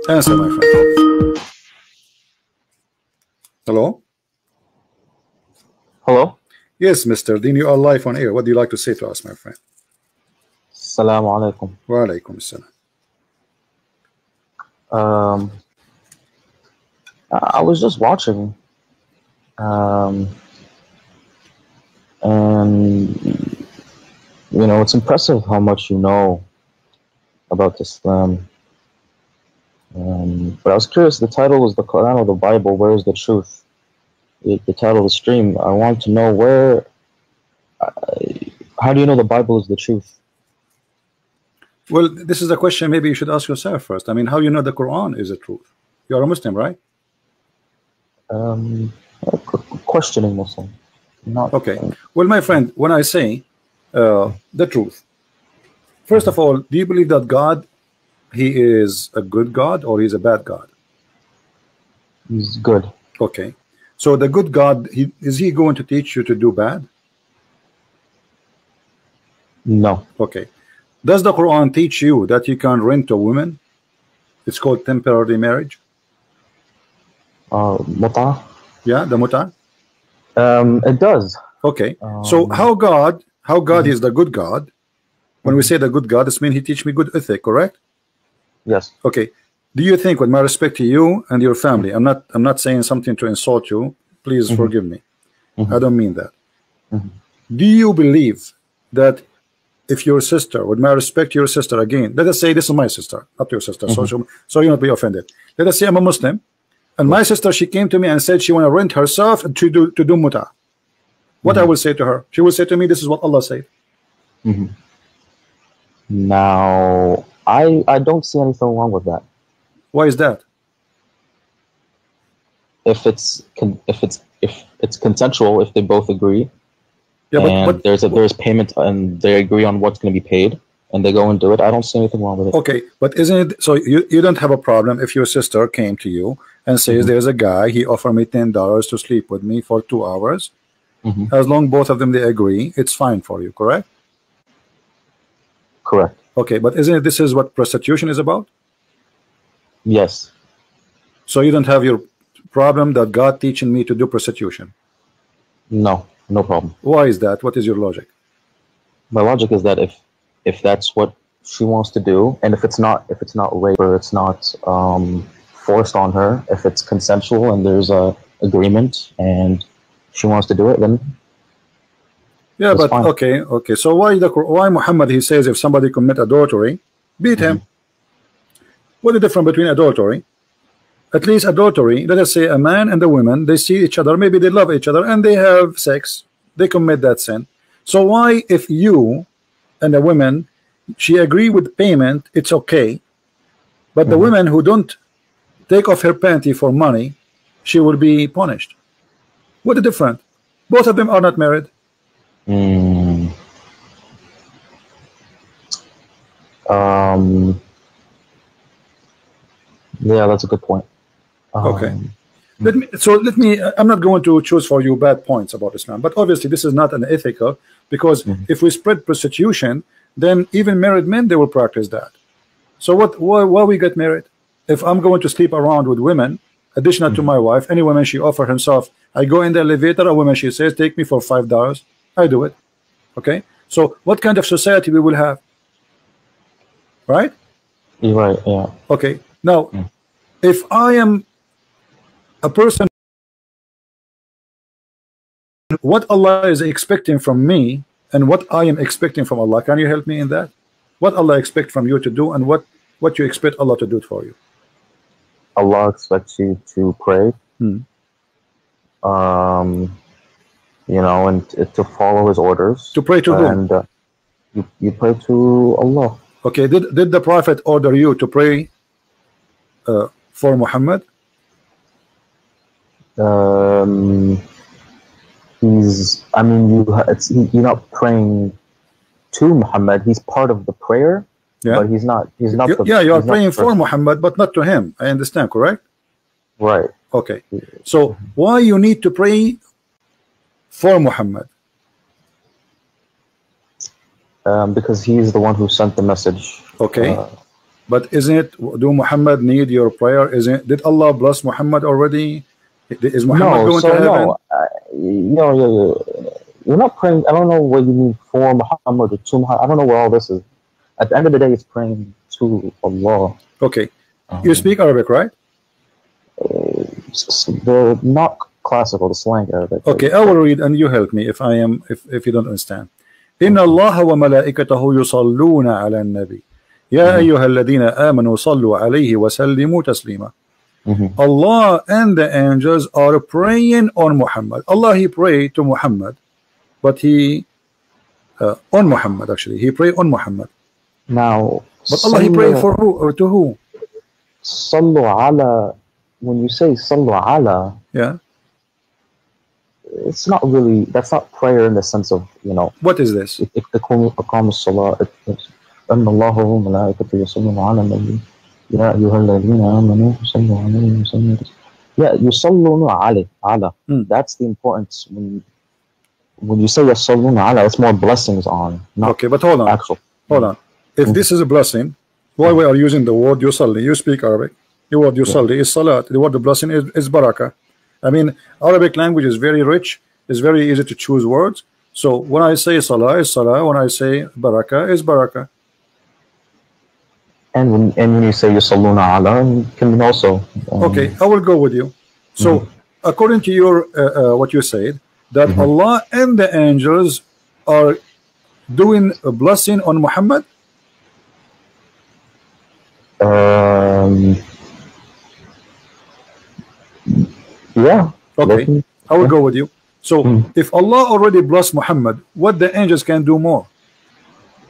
Answer, my friend. Hello? Hello? Yes, Mr. Dean, you are live on air. What do you like to say to us, my friend? Assalamu alaikum. Wa alaikum assalam. I was just watching, and you know, it's impressive how much you know about Islam. But I was curious, the title was the Quran or the Bible, where is the truth? The title of the stream, I want to know where, how do you know the Bible is the truth? Well, this is a question maybe you should ask yourself first. I mean, how you know the Quran is the truth? You are a Muslim, right? Questioning Muslim. Not okay. Well, my friend, when I say the truth, first of all, do you believe that God, he is a good God or he's a bad God? He's good. Okay. So the good God, is he going to teach you to do bad? No. Okay. Does the Quran teach you that you can rent a woman? It's called temporary marriage. Muta? Yeah, the muta. It does. Okay. So how God is the good God? When we say the good God, this means he teach me good ethic, correct? Yes. Okay. Do you think, with my respect to you and your family, I'm not saying something to insult you, please forgive me. I don't mean that. Do you believe that if your sister, with my respect to your sister, again, let us say this is my sister, not your sister, so you not be offended. Let us say I'm a Muslim, and my sister, she came to me and said she want to rent herself to do muta. What I will say to her? She will say to me, this is what Allah said. Now, I don't see anything wrong with that. Why is that? If it's consensual, if they both agree, but there's payment and they agree on what's going to be paid, and they go and do it, I don't see anything wrong with it. Okay, but isn't it so? You don't have a problem if your sister came to you and says there's a guy, he offered me $10 to sleep with me for 2 hours. As long both of them they agree, it's fine for you, correct? Correct. Okay, but isn't it this is what prostitution is about? Yes. So you don't have your problem that God teaching me to do prostitution? No, no problem. Why is that? What is your logic? My logic is that if that's what she wants to do, and if it's not rape or it's not forced on her, if it's consensual and there's a agreement and she wants to do it, then yeah, but fine. okay. So why Muhammad, he says if somebody commit adultery, beat him? What is the difference between adultery? At least adultery, let us say a man and a woman, they see each other, maybe they love each other, and they have sex, they commit that sin. So why, if you and a woman, she agree with payment, it's okay, but the woman who don't take off her panty for money, she will be punished? What is the difference? Both of them are not married. Yeah, that's a good point. Okay. Let me. I'm not going to choose for you bad points about Islam, but obviously this is not an ethical, because if we spread prostitution, then even married men, they will practice that. So why we get married? If I'm going to sleep around with women, additional to my wife, any woman she offer herself, I go in the elevator, a woman she says, take me for $5, I do it. Okay. So what kind of society we will have? Right? You're right. Yeah. Okay. Now, if I am a person, what Allah is expecting from me and what I am expecting from Allah, can you help me in that? What Allah expects from you to do and what you expect Allah to do for you? Allah expects you to pray, you know, and to follow His orders. To pray to whom? And you pray to Allah. Okay. Did the Prophet order you to pray for Muhammad? You're not praying to Muhammad. He's part of the prayer, but he's not. You are praying for Muhammad, but not to him. I understand, correct? Right. Okay. So why you need to pray for Muhammad? Because he's the one who sent the message. Okay. But isn't it, do Muhammad need your prayer? Isn't, did Allah bless Muhammad already? Is Muhammad No, going to so heaven? no, you're not praying. I don't know what you mean for Muhammad or to Muhammad. I don't know what all this is. At the end of the day, it's praying to Allah. Okay, you speak Arabic, right? The not classical, the slang Arabic. Okay, I will read and you help me if I am if you don't understand. إن الله وملائكته يصلون على النبي يا أيها الذين آمنوا صلوا عليه وسلموا تسليما. Allah and the angels are praying on Muhammad. Allah, he prayed to Muhammad, but he on Muhammad, actually he prayed on Muhammad. Now, but Allah, he prayed for who or to who? Sallu ala. When you say sallu ala, yeah, it's not really, that's not prayer in the sense of, you know. What is this? إقام الصلاة أن الله وملائكته يصلون على النبي يا أيها الذين آمنوا صلوا عليه وسلموا. Yeah, يصلون على. That's the importance. When you say يصلون على, it's more blessings on. Not okay, but hold on. Actual. Hold on. If this is a blessing, why we are using the word yusalli? You speak Arabic. The word yusalli is salat. The word the blessing is barakah. I mean, Arabic language is very rich. It's very easy to choose words. So when I say salah is salah. When I say barakah is barakah. And when you say yusalluna ala, you can also. Okay, I will go with you. So according to your what you said, that Allah and the angels are doing a blessing on Muhammad. Yeah. Okay, I will go with you. So if Allah already blessed Muhammad, what the angels can do more?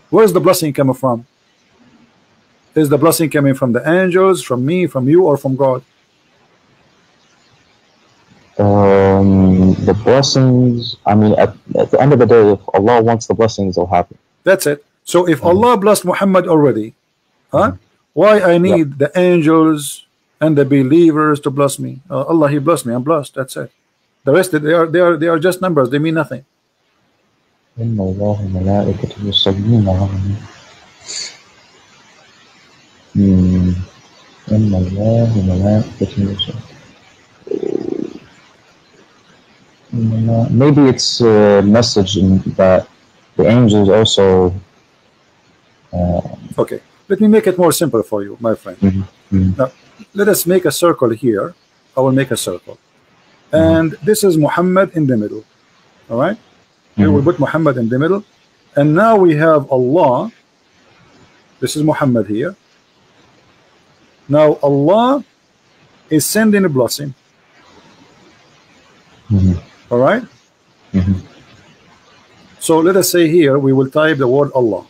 Where is the blessing coming from? Is the blessing coming from the angels, from me, from you, or from God? The blessings, I mean, at the end of the day, if Allah wants the blessings, it'll happen. That's it. So if Allah blessed Muhammad already, why I need the angels and the believers to bless me? Allah, he blessed me, I'm blessed. That's it. The rest, they are just numbers. They mean nothing. إن الله وملائكته يصلون على النبي. إن الله وملائكته يصلون. Maybe it's a message that the angels also. Okay, let me make it more simple for you, my friend. Now, let us make a circle here. I will make a circle. And this is Muhammad in the middle. All right? We will put Muhammad in the middle. And now we have Allah. This is Muhammad here. Now Allah is sending a blessing. All right? So let us say here, we will type the word Allah.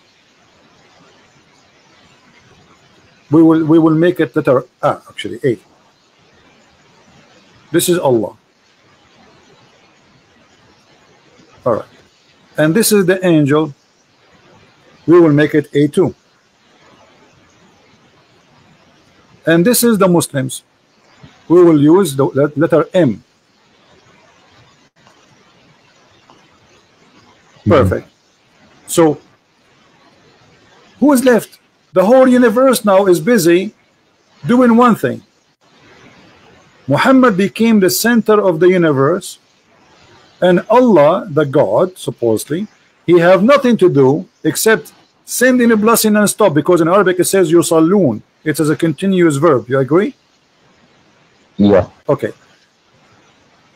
We will make it letter A, actually A. This is Allah. All right. And this is the angel. We will make it A2. And this is the Muslims. We will use the letter M. Perfect. So who is left? The whole universe now is busy doing one thing. Muhammad became the center of the universe, and Allah, the God, supposedly, he have nothing to do except sending a blessing and stop, because in Arabic it says yusallun. It is a continuous verb. You agree? Yeah. Okay.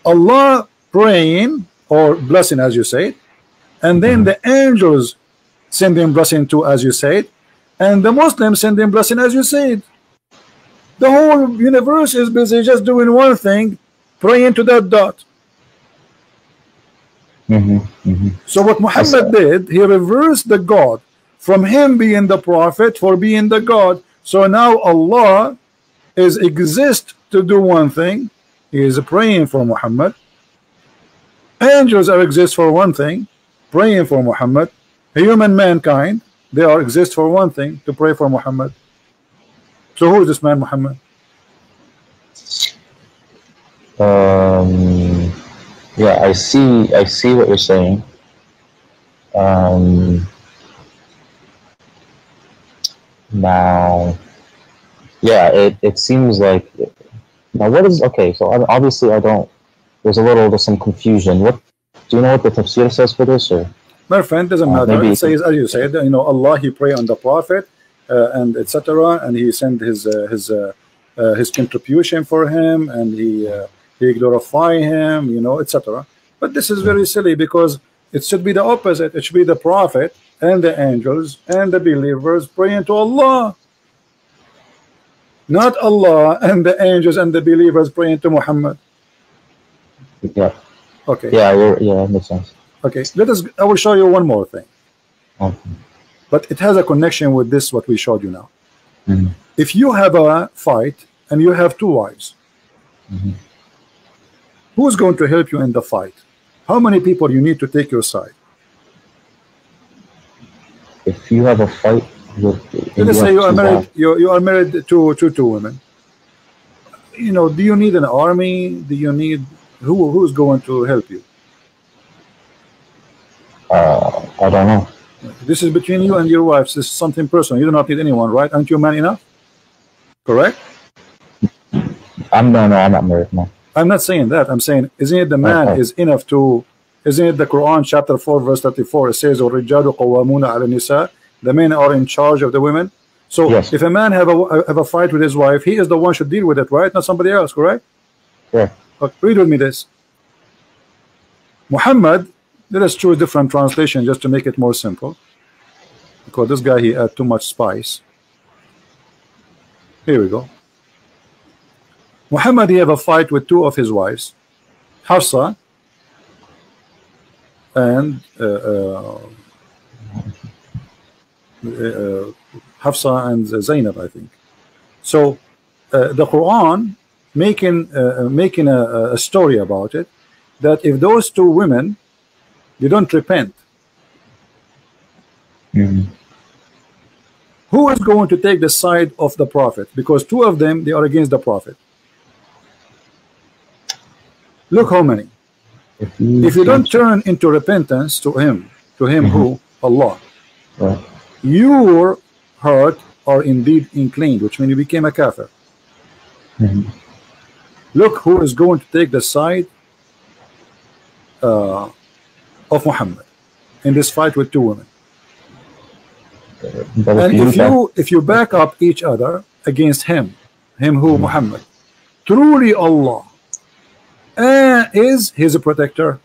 Allah praying or blessing, as you say, and then the angels sending blessing to, as you said, and the Muslims sending blessing, as you said. The whole universe is busy just doing one thing, praying to that dot. So what Muhammad did, he reversed the God from him being the prophet for being the God. So now Allah is exist to do one thing. He is praying for Muhammad. Angels are exist for one thing, praying for Muhammad. Human mankind, they are exist for one thing, to pray for Muhammad. So who is this man, Muhammad? Yeah, I see what you're saying. Now, Yeah, it seems like now what is okay. So obviously I don't. There's some confusion. What do you know what the tafsir says for this, or My friend, doesn't matter. maybe It you could, says, as you said, Allah, He pray on the Prophet, and etc., and He sent his contribution for him, and he glorify him, etc. But this is very silly because it should be the opposite. It should be the Prophet and the angels and the believers praying to Allah, not Allah and the angels and the believers praying to Muhammad. yeah, Okay. yeah, yeah, that makes sense. Okay. I will show you one more thing. Okay. But it has a connection with this what we showed you now. Mhm. If you have a fight and you have two wives, Mhm. who's going to help you in the fight? How many people you need to take your side? If you have a fight with, Let us say you are married. wives, You are married to two women. Do you need an army? Do you need who's going to help you? I don't know. This is between you and your wives. This is something personal. You do not need anyone, right? Aren't you man enough? Correct? I'm not married. No. I'm not saying that. I'm saying, isn't it the man is enough to? Isn't it the Quran chapter 4 verse 34? It says, "Al-rijalu qawwamuna 'ala nisa." The men are in charge of the women. So Yes. if a man have a fight with his wife, he is the one should deal with it, right? Not somebody else, correct? Yeah. But read with me this. Muhammad, let us choose different translation just to make it more simple. Because this guy, he had too much spice. Here we go. Muhammad, he have a fight with two of his wives, Hafsa and Hafsa and Zainab, I think. So the Quran making a story about it, that if those two women, they don't repent, who is going to take the side of the Prophet? Because two of them, they are against the Prophet. Look how many. If you don't turn into repentance to him who? Allah. Right. Your heart are indeed inclined, which means you became a kafir. Look who is going to take the side of Muhammad in this fight with two women. And if you back up each other against him who? Muhammad, truly Allah is his protector.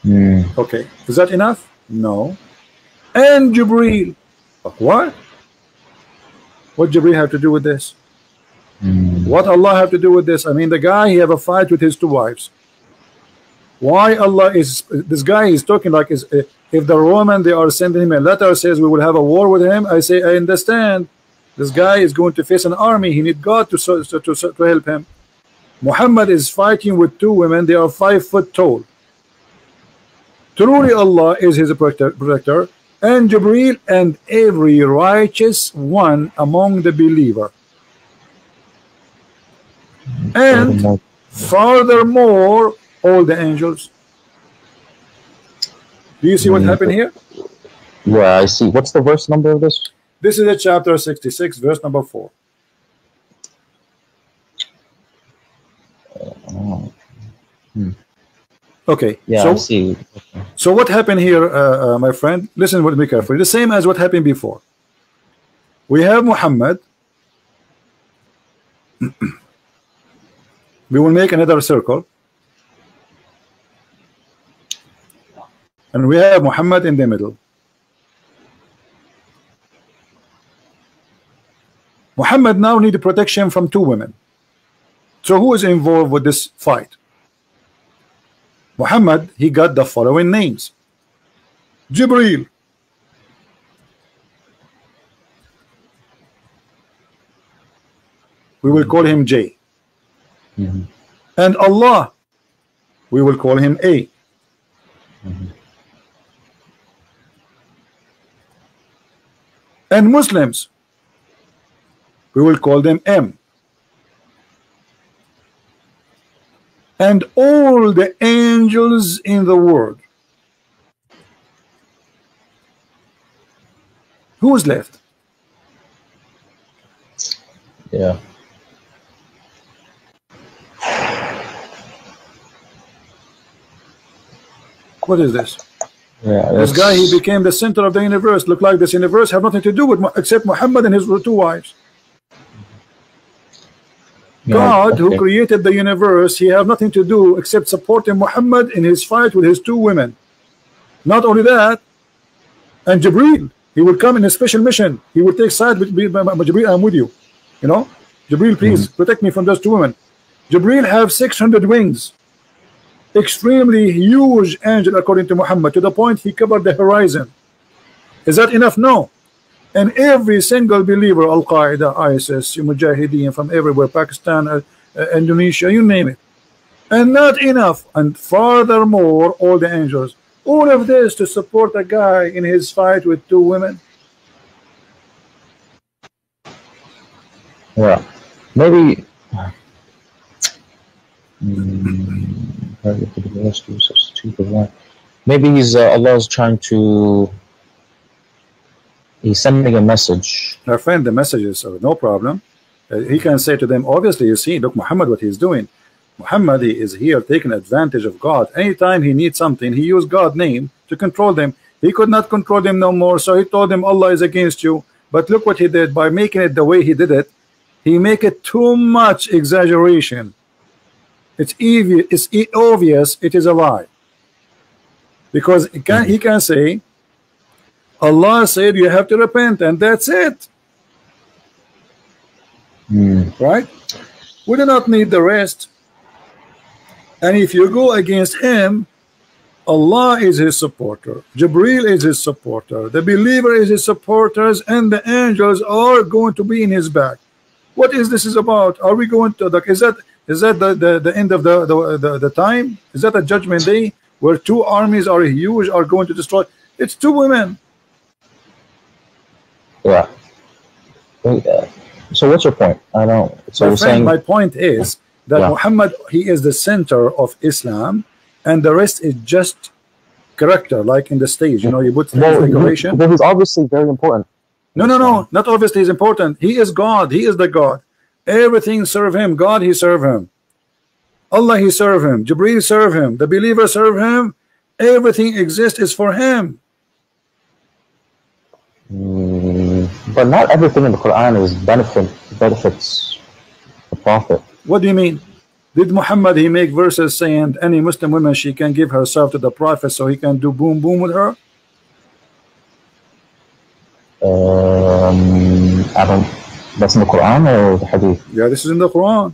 Okay, is that enough? No. And Jibreel, what Jibreel have to do with this? What Allah have to do with this? I mean, the guy, he have a fight with his two wives. Why Allah is, this guy is talking like, if the Roman, they are sending him a letter, says we will have a war with him, I say, I understand. This guy is going to face an army. He need God to help him. Muhammad is fighting with two women. They are 5 foot tall. Truly Allah is his protector, and Jibreel and every righteous one among the believer. And furthermore, all the angels. Do you see what happened here? Yeah, I see. What's the verse number of this? This is a chapter 66, verse number 4. Okay. Yeah, I see. So what happened here, my friend? Listen with me carefully. The same as what happened before. We have Muhammad. We will make another circle. And we have Muhammad in the middle. Muhammad now needs protection from two women. So who is involved with this fight? Muhammad, he got the following names. Jibreel, we will call him J. And Allah, we will call him A. And Muslims, we will call them M. And all the angels in the world. Who is left? Yeah. What is this? Yeah. This guy, he became the center of the universe. Look like this universe have nothing to do with except Muhammad and his two wives. Yeah, God, who okay. created the universe, he have nothing to do except supporting Muhammad in his fight with his two women. Not only that, and Jibreel, he will come in a special mission. He will take side with Jibreel. I'm with you. You know, Jibreel, please protect me from those two women. Jibreel have 600 wings. Extremely huge angel according to Muhammad, to the point he covered the horizon. Is that enough? No. And every single believer, Al-Qaeda, ISIS, Mujahideen from everywhere, Pakistan, Indonesia, you name it. And not enough. And furthermore, all the angels. All of this to support a guy in his fight with two women. Yeah. Maybe maybe he's Allah's trying to, he's sending a message. Our friend, the messages, so no problem. He can say to them, obviously, you see, look, Muhammad, what he's doing. Muhammad, he is here taking advantage of God. Anytime he needs something, he used God's name to control them. He could not control them no more, so he told them Allah is against you. But look what he did by making it the way he did it. He make it too much exaggeration. It's obvious it is a lie. Because he can say, Allah said you have to repent, and that's it. Right? We do not need the rest. And if you go against him, Allah is his supporter, Jibreel is his supporter, the believer is his supporters, and the angels are going to be in his back. What is this is about? Are we going to, is that the end of the time? Is that a judgment day where two armies are huge, are going to destroy? It's two women. Yeah. So what's your point? I don't. So you're saying my point is that Muhammad, he is the center of Islam, and the rest is just character, like in the stage. You know, you put decoration. Well, he's obviously very important. No, not obviously is important. He is God. He is the God. Everything serve him. God, he serve him. Allah, he serve him. Jibreel serve him. The believer serve him. Everything exists is for him. But not everything in the Quran is benefits the Prophet. What do you mean? Did Muhammad, he make verses saying any Muslim woman, she can give herself to the Prophet so he can do boom boom with her? I don't. That's in the Quran or the Hadith? Yeah, this is in the Quran.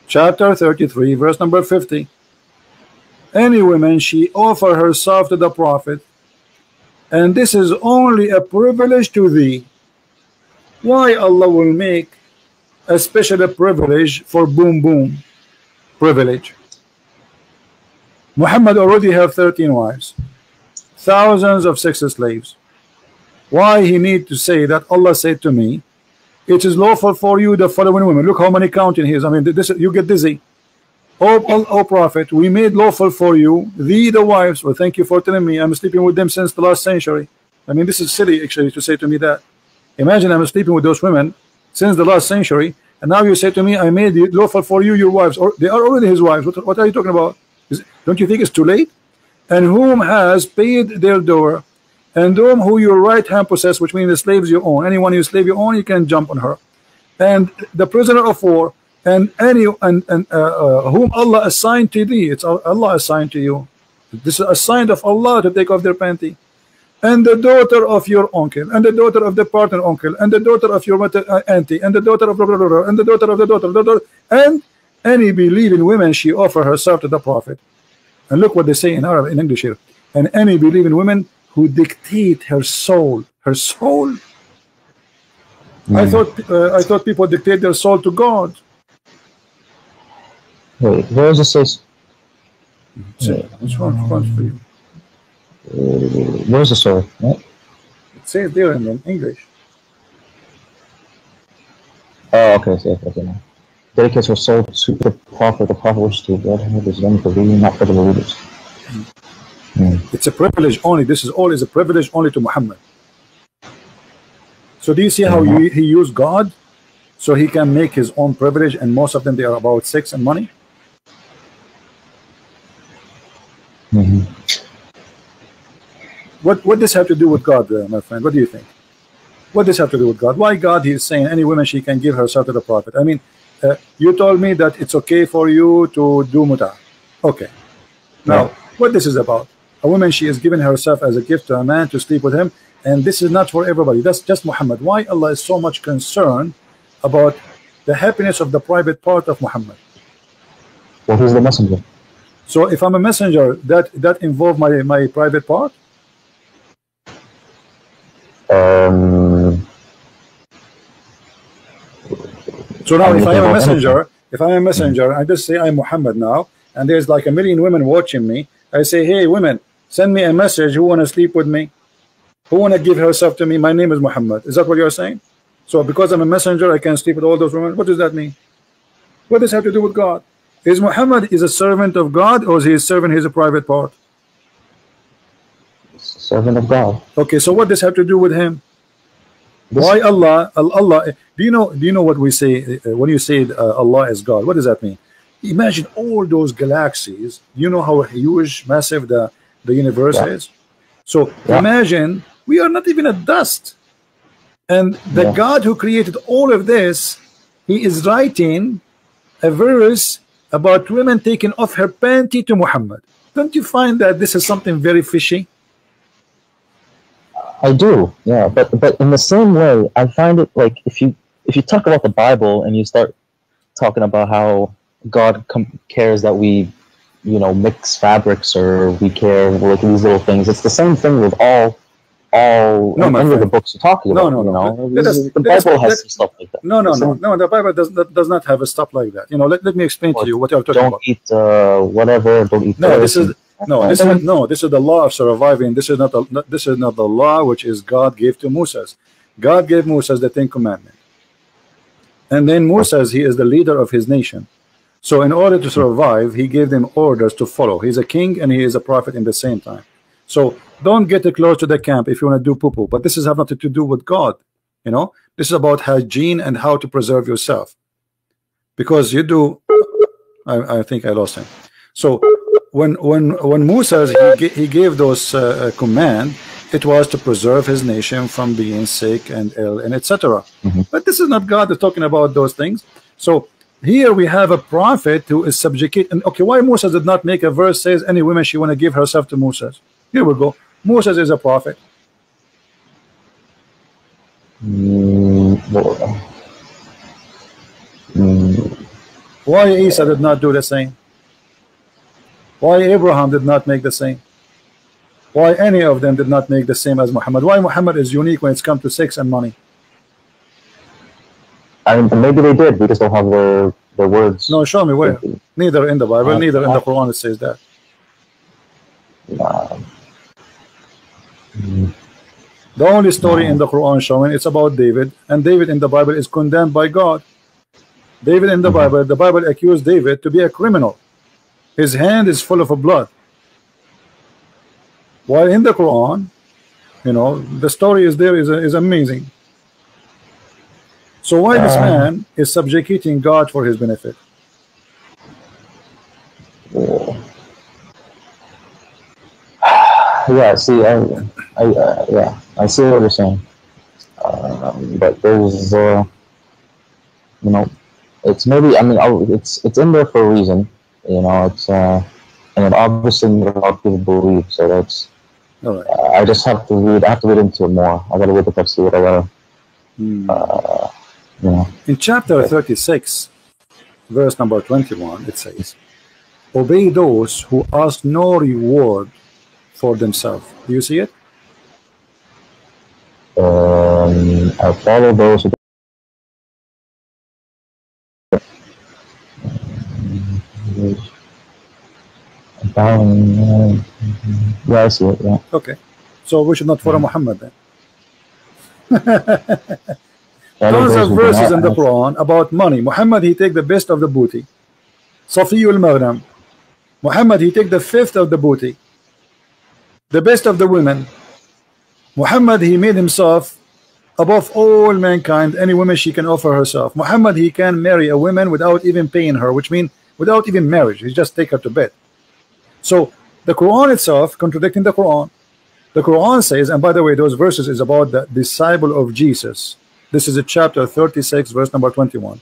Chapter 33, verse number 50. Any woman, she offer herself to the Prophet, and this is only a privilege to thee. Why Allah will make a special privilege for boom boom privilege? Muhammad already have 13 wives, thousands of sex slaves. Why he need to say that Allah said to me, it is lawful for you the following women. Look how many counting here is. I mean, this, you get dizzy. Oh Prophet, we made lawful for you the wives. Well, thank you for telling me. I'm sleeping with them since the last century. I mean, this is silly actually to say to me that. Imagine I'm sleeping with those women since the last century, and now you say to me, I made it lawful for you your wives, or they are already his wives. What are you talking about? Don't you think it's too late? And whom has paid their door, and who your right hand possess, which means the slaves you own. Anyone you slave you own, you can jump on her. And the prisoner of war, and whom Allah assigned to thee. It's Allah assigned to you. This is a sign of Allah to take off their panty. And the daughter of your uncle, and the daughter of the partner uncle, and the daughter of your auntie, and the daughter of blah, blah, blah, blah, and the daughter of the daughter, and any believing women, she offer herself to the Prophet. And look what they say in Arabic, in English here. And any believing women who dictate her soul. Her soul? I thought people dictate their soul to God. Wait, where does it say? Which one for you? Where's the story? What? It says there in English. Oh, okay. Okay, now. Dedicates her soul to the Prophet. The Prophet wishes to God is done for thee, not for the believers. It's a privilege only. This is all is a privilege only to Muhammad. So do you see how he used God so he can make his own privilege, and most of them they are about sex and money? What does have to do with God, my friend? What do you think? What does have to do with God? Why God he is saying any woman she can give herself to the prophet? I mean, you told me that it's okay for you to do muta. Okay. Now, what this is about? A woman, she is giving herself as a gift to a man to sleep with him, and this is not for everybody. That's just Muhammad. Why Allah is so much concerned about the happiness of the private part of Muhammad? Well, he's the messenger. So if I'm a messenger, that involve my private part? So now, if I'm a messenger, I just say I'm Muhammad now, and there's like 1 million women watching me. I say, hey, women, send me a message. Who want to sleep with me? Who want to give herself to me? My name is Muhammad. Is that what you're saying? So because I'm a messenger, I can sleep with all those women. What does that mean? What does that have to do with God? Is Muhammad is a servant of God, or is he a servant? He's a private part. Servant of God. Okay, so what does have to do with him? Why Allah? Do you know what we say when you say Allah is God? What does that mean? Imagine all those galaxies. You know how huge, massive the universe is. So imagine we are not even a dust, and the God who created all of this, he is writing a verse about women taking off her panty to Muhammad. Don't you find that this is something very fishy? I do, yeah, but in the same way, I find it like if you talk about the Bible and you start talking about how God cares that we, mix fabrics, or we care like these little things, it's the same thing with all any of the books you're talking about. The Bible has some stuff like that. No. The Bible does not have a stuff like that. Let me explain to you what you're talking about. Don't eat whatever. Don't eat. This is the law of surviving. This is not the law which is God gave to Moses. God gave Moses the 10 Commandments, and then Moses, he is the leader of his nation. So in order to survive, he gave them orders to follow. He's a king and he is a prophet in the same time. So don't get close to the camp if you want to do poo-poo. But this is have nothing to do with God. This is about hygiene and how to preserve yourself. Because you do. I think I lost him. So when Moses he gave those command, it was to preserve his nation from being sick and ill and etc. But this is not God talking about those things. So here we have a prophet who is subjugate. And okay, why Moses did not make a verse says any woman she want to give herself to Moses? Here we go. Moses is a prophet. Why Isa did not do the same? Why Abraham did not make the same? Why any of them did not make the same as Muhammad? Why Muhammad is unique when it's come to sex and money? I mean, maybe they did. We just don't have their words. No, show me where. Neither in the Bible, neither in the Quran it says that. The only story in the Quran showing it's about David, and David in the Bible is condemned by God. David in the Bible accused David to be a criminal. His hand is full of blood. While in the Quran, the story is there is amazing. So why this man is subjugating God for his benefit? Yeah, see, I see what you're saying. But there's, it's maybe, I mean, it's in there for a reason. It's and obviously not a lot of people believe. So that's. All right. I just have to read. I have to read into it more. I gotta read the tafsir. I gotta. In chapter 36, verse number 21, it says, "Obey those who ask no reward for themselves." Do you see it? I follow those who. Yeah, I see it. Yeah. Okay, so we should not follow Muhammad then. Tons of verses in the Quran about money. Muhammad, he take the best of the booty. Safiyul Maghnam. Muhammad, he take the fifth of the booty, the best of the women. Muhammad, he made himself above all mankind, any woman she can offer herself. Muhammad, he can marry a woman without even paying her, which means without even marriage. He just take her to bed. So the Quran itself contradicting the Quran. The Quran says, and by the way, those verses is about the disciple of Jesus. This is a chapter 36, verse number 21.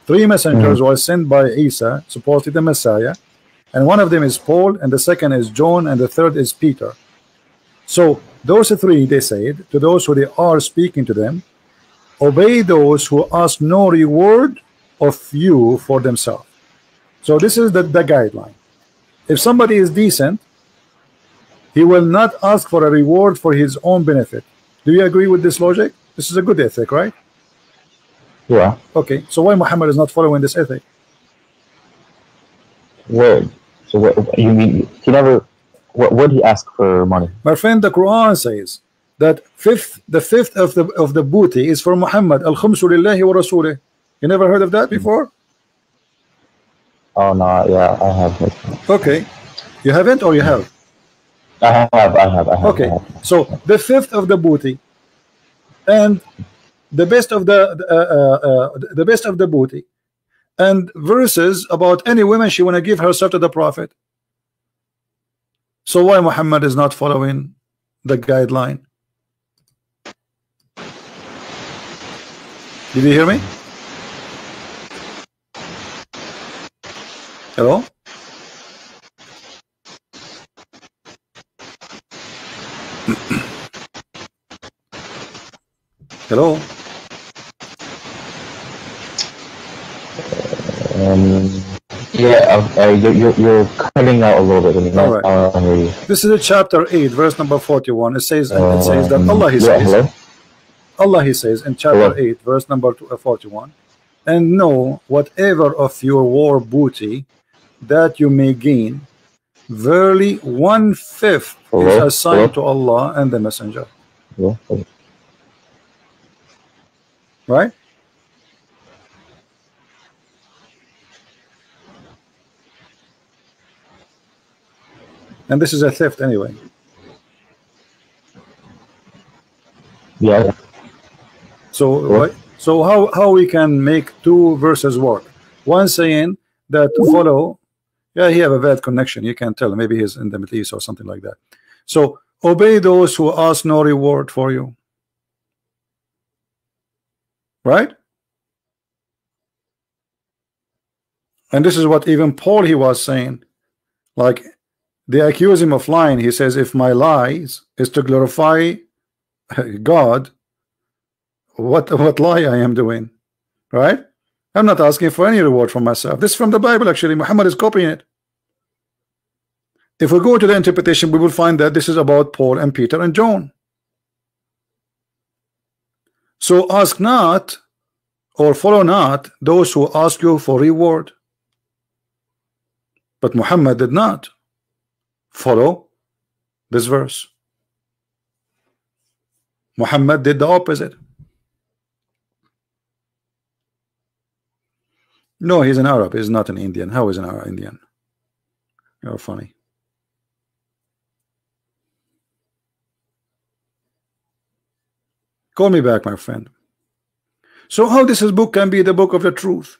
3 messengers were sent by Isa, supposedly the Messiah, and one of them is Paul, and the second is John, and the third is Peter. So those three, they said to those who they are speaking to them, obey those who ask no reward of you for themselves. So this is the guideline. If somebody is decent, he will not ask for a reward for his own benefit. Do you agree with this logic? This is a good ethic, right? Yeah. Okay, so why Muhammad is not following this ethic? Word. So what you mean? He never. What would he ask for money? My friend, the Quran says that the fifth of the booty is for Muhammad. Al-khumsu lillahi wa rasulih. You never heard of that before? Oh no, yeah, I have. Okay, you haven't, or you have? I have. Okay, so the fifth of the booty, and the best of the best of the booty, and verses about any woman she want to give herself to the Prophet. So why Muhammad is not following the guideline? Did you hear me? Hello? Hello? Yeah, you're cutting out a little bit. All right. I hear you. This is chapter 8, verse number 41. It says that Allah, he says, hello? Allah, he says in chapter 8, verse number 41, and know whatever of your war booty that you may gain, verily 1/5 is assigned to Allah and the Messenger. Right? And this is a theft anyway. Yeah. So how we can make two verses work? One saying that follow. Yeah, he have a bad connection. You can't tell. Maybe he's in the Middle East or something like that. So obey those who ask no reward for you. Right? And this is what even Paul, he was saying. Like, they accuse him of lying. He says, if my lies is to glorify God, what lie I am doing? Right? I'm not asking for any reward from myself. This is from the Bible, actually. Muhammad is copying it. If we go to the interpretation, we will find that this is about Paul and Peter and John. So ask not or follow not those who ask you for reward. But Muhammad did not follow this verse. Muhammad did the opposite. No, he's an Arab. He's not an Indian. How is an Arab Indian? You're funny. Call me back, my friend. So how this book can be the book of the truth?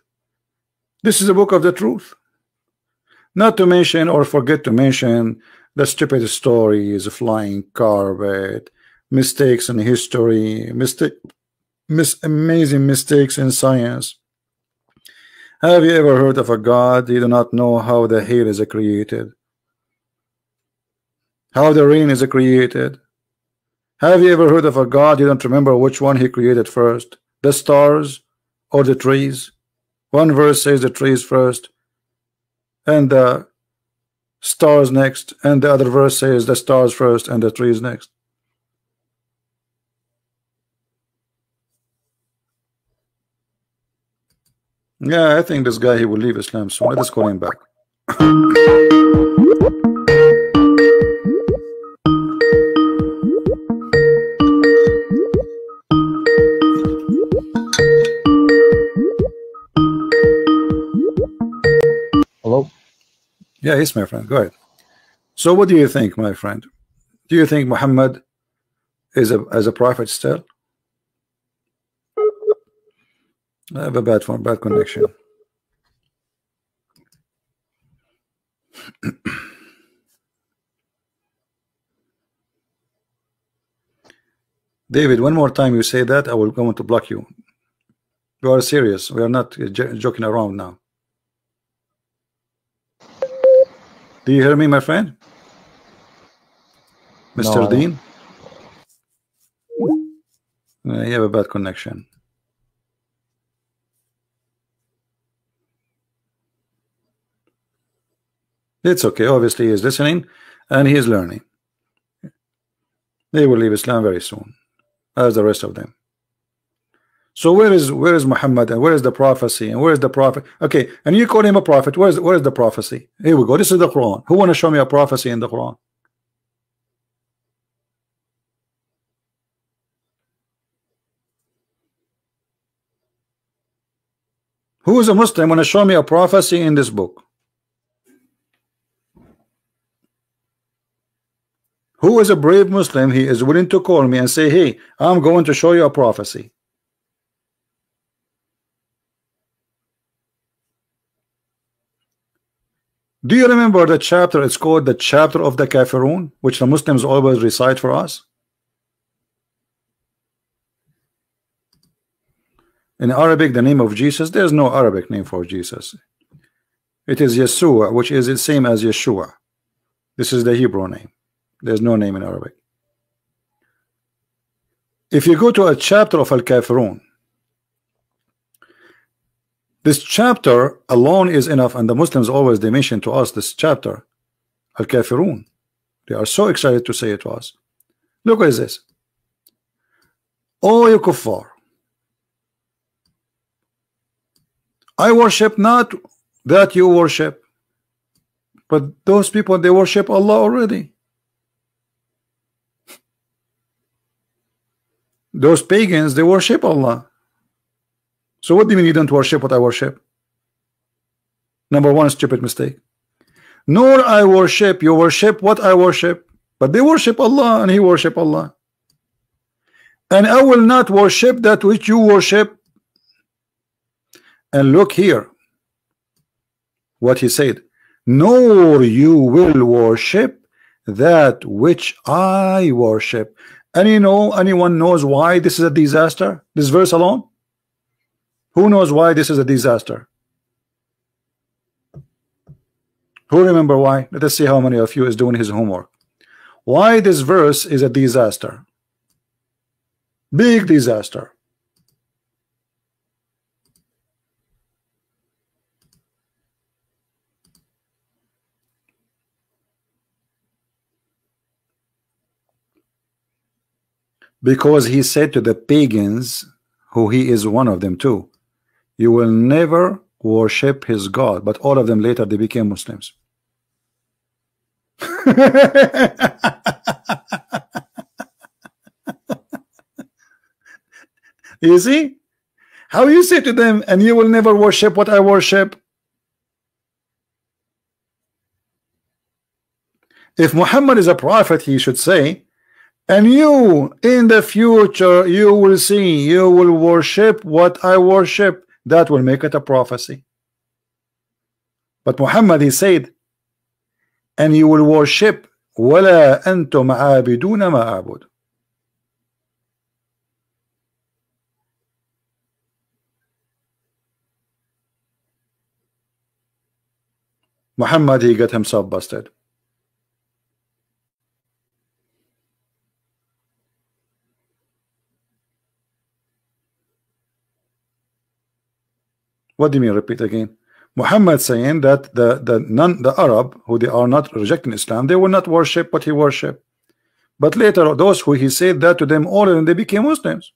This is a book of the truth. Not to mention or forget to mention the stupid stories, flying carpet, mistakes in history, amazing mistakes in science. Have you ever heard of a God you do not know how the hair is created? How the rain is created? Have you ever heard of a God you don't remember which one he created first? The stars or the trees? One verse says the trees first and the stars next, and the other verse says the stars first and the trees next. Yeah, I think this guy, he will leave Islam soon. Let us call him back. Hello? Yeah, yes, my friend. Go ahead. So what do you think, my friend? Do you think Muhammad is a prophet still? I have a bad phone, bad connection. David, one more time you say that, I will go to block you. You are serious. We are not joking around now. Do you hear me, my friend? Mr. No, Dean? You have a bad connection. It's okay. Obviously, he is listening and he is learning. They will leave Islam very soon, as the rest of them. So where is Muhammad, and where is the prophecy, and where is the prophet? Okay, and you call him a prophet. Where is the prophecy? Here we go. This is the Quran. Who want to show me a prophecy in the Quran? Who is a Muslim want to show me a prophecy in this book? Who is a brave Muslim? He is willing to call me and say, hey, I'm going to show you a prophecy. Do you remember the chapter? It's called the chapter of the Kafirun, which the Muslims always recite for us. In Arabic, the name of Jesus, there's no Arabic name for Jesus. It is Yeshua, which is the same as Yeshua. This is the Hebrew name. There's no name in Arabic. If you go to a chapter of Al-Kafirun, this chapter alone is enough, and the Muslims always they mention to us this chapter, Al-Kafirun. They are so excited to say it to us. Look what is this. Oh, you kuffar, I worship not that you worship, but those people, they worship Allah already. Those pagans, they worship Allah. So what do you mean you don't worship what I worship? Number one stupid mistake. Nor I worship, you worship what I worship, but they worship Allah and he worship Allah. And I will not worship that which you worship. And look here what he said, nor you will worship that which I worship. And you know, anyone knows why this is a disaster? This verse alone? Who knows why this is a disaster? Who remember why? Let us see how many of you is doing his homework. Why this verse is a disaster? Big disaster. Because he said to the pagans, who he is one of them too, you will never worship his God. But all of them later they became Muslims. You see how you say to them, and you will never worship what I worship. If Muhammad is a prophet, he should say, and you in the future you will see, you will worship what I worship. That will make it a prophecy. But Muhammad, he said, and you will worship وَلَا أَنْتُمْ عَابِدُونَ مَا أَعْبُدُ. Muhammad, he got himself busted. What do you mean repeat again? Muhammad saying that the Arab who they are not rejecting Islam, they will not worship what he worship. But later those who he said that to them, all of them they became Muslims.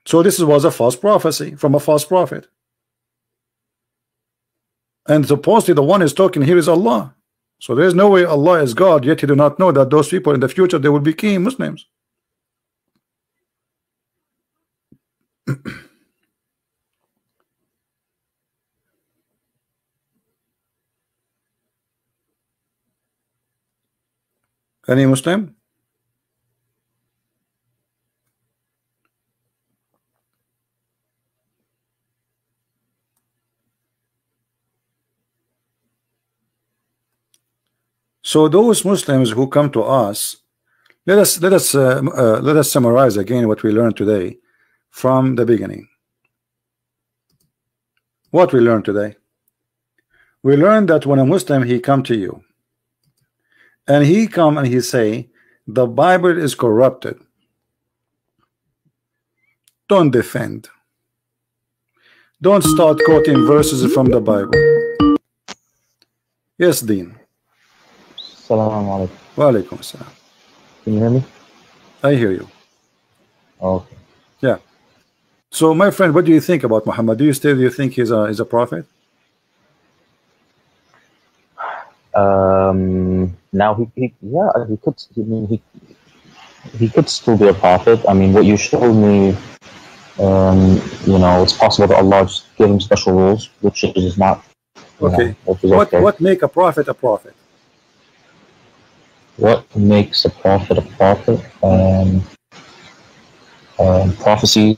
So this was a false prophecy from a false prophet. And supposedly the one is talking here is Allah. So there is no way Allah is God, yet he do not know that those people in the future they will become Muslims. Any Muslim? So those Muslims who come to us, let us summarize again what we learned today from the beginning. What we learned today? We learned that when a Muslim he come to you and he come and he say the Bible is corrupted, don't defend. Don't start quoting verses from the Bible. Yes, Dean. Assalamu alaikum. Wa alaikum assalam. Can you hear me? I hear you. Okay. Yeah. So, my friend, what do you think about Muhammad? Do you think he's a prophet? Now he could. I mean, he could still be a prophet. I mean, what you showed me. You know, it's possible that Allah just gave him special rules, which is not okay. Okay. What make a prophet a prophet? What makes a prophet a prophet? Prophecies.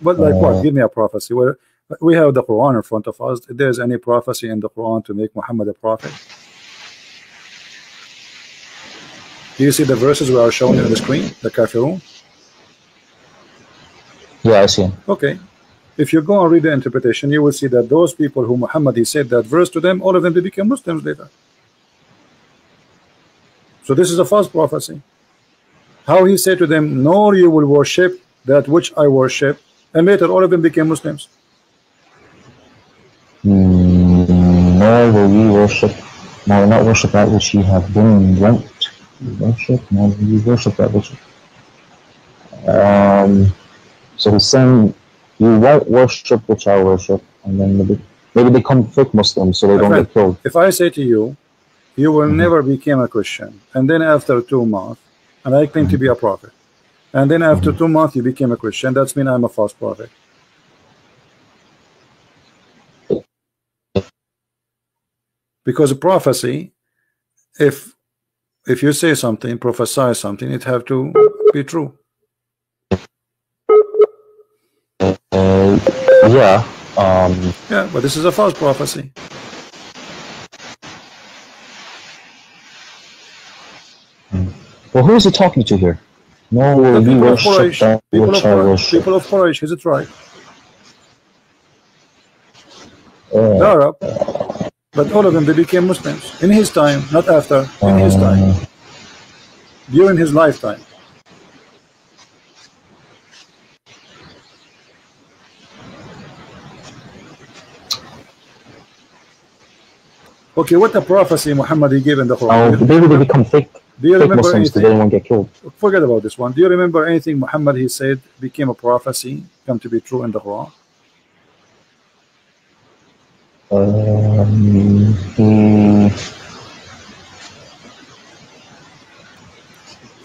But like what? Give me a prophecy. Well, we have the Quran in front of us. If there's any prophecy in the Quran to make Muhammad a prophet? Do you see the verses we are showing on the screen? The Kafirun? Yeah, I see. Okay. If you go and read the interpretation, you will see that those people who Muhammad he said that verse to them, all of them they became Muslims later. So this is a false prophecy. How he said to them, nor you will worship that which I worship, and later all of them became Muslims. Nor will you worship, nor will not worship that which you have been wont to worship, nor will you worship that which. So he's saying you won't worship which I worship, and then maybe they come fake Muslims so they don't get killed. If I say to you, you will never become a Christian, and then after 2 months, and I claim to be a prophet, and then after 2 months you became a Christian, that's mean I'm a false prophet. Because a prophecy, if you say something, prophesy something, it have to be true. Yeah. Yeah, but this is a false prophecy. Well, who is he talking to here? No, will you worship that which I worship? People of Quraysh, is it right? The Arab, but all of them they became Muslims in his time, not after. In his time, during his lifetime. Okay, what the prophecy Muhammad he gave in the Quran? Maybe they become fake. Do you remember Muslims anything? So they won't get killed. Forget about this one. Do you remember anything Muhammad he said became a prophecy, come to be true in the Quran?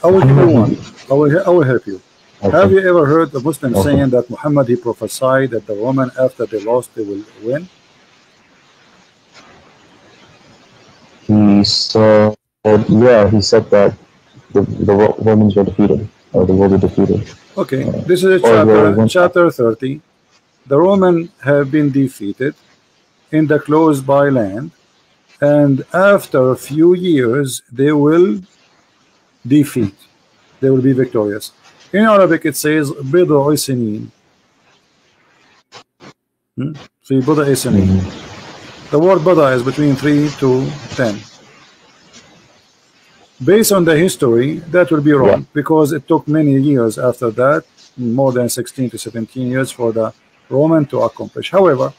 I will give you one. I will help you. Okay. Have you ever heard a Muslim saying that Muhammad he prophesied that the woman after they lost they will win? He said, yeah, he said that the Romans were defeated, or they will be defeated. Okay, this is chapter 30. The Romans have been defeated in the close by land, and after a few years they will defeat. They will be victorious. In Arabic it says بضع سنين. See, بضع سنين. The word bada is between 3 to 10. Based on the history, that will be wrong, because it took many years after that, more than 16 to 17 years for the Roman to accomplish. However,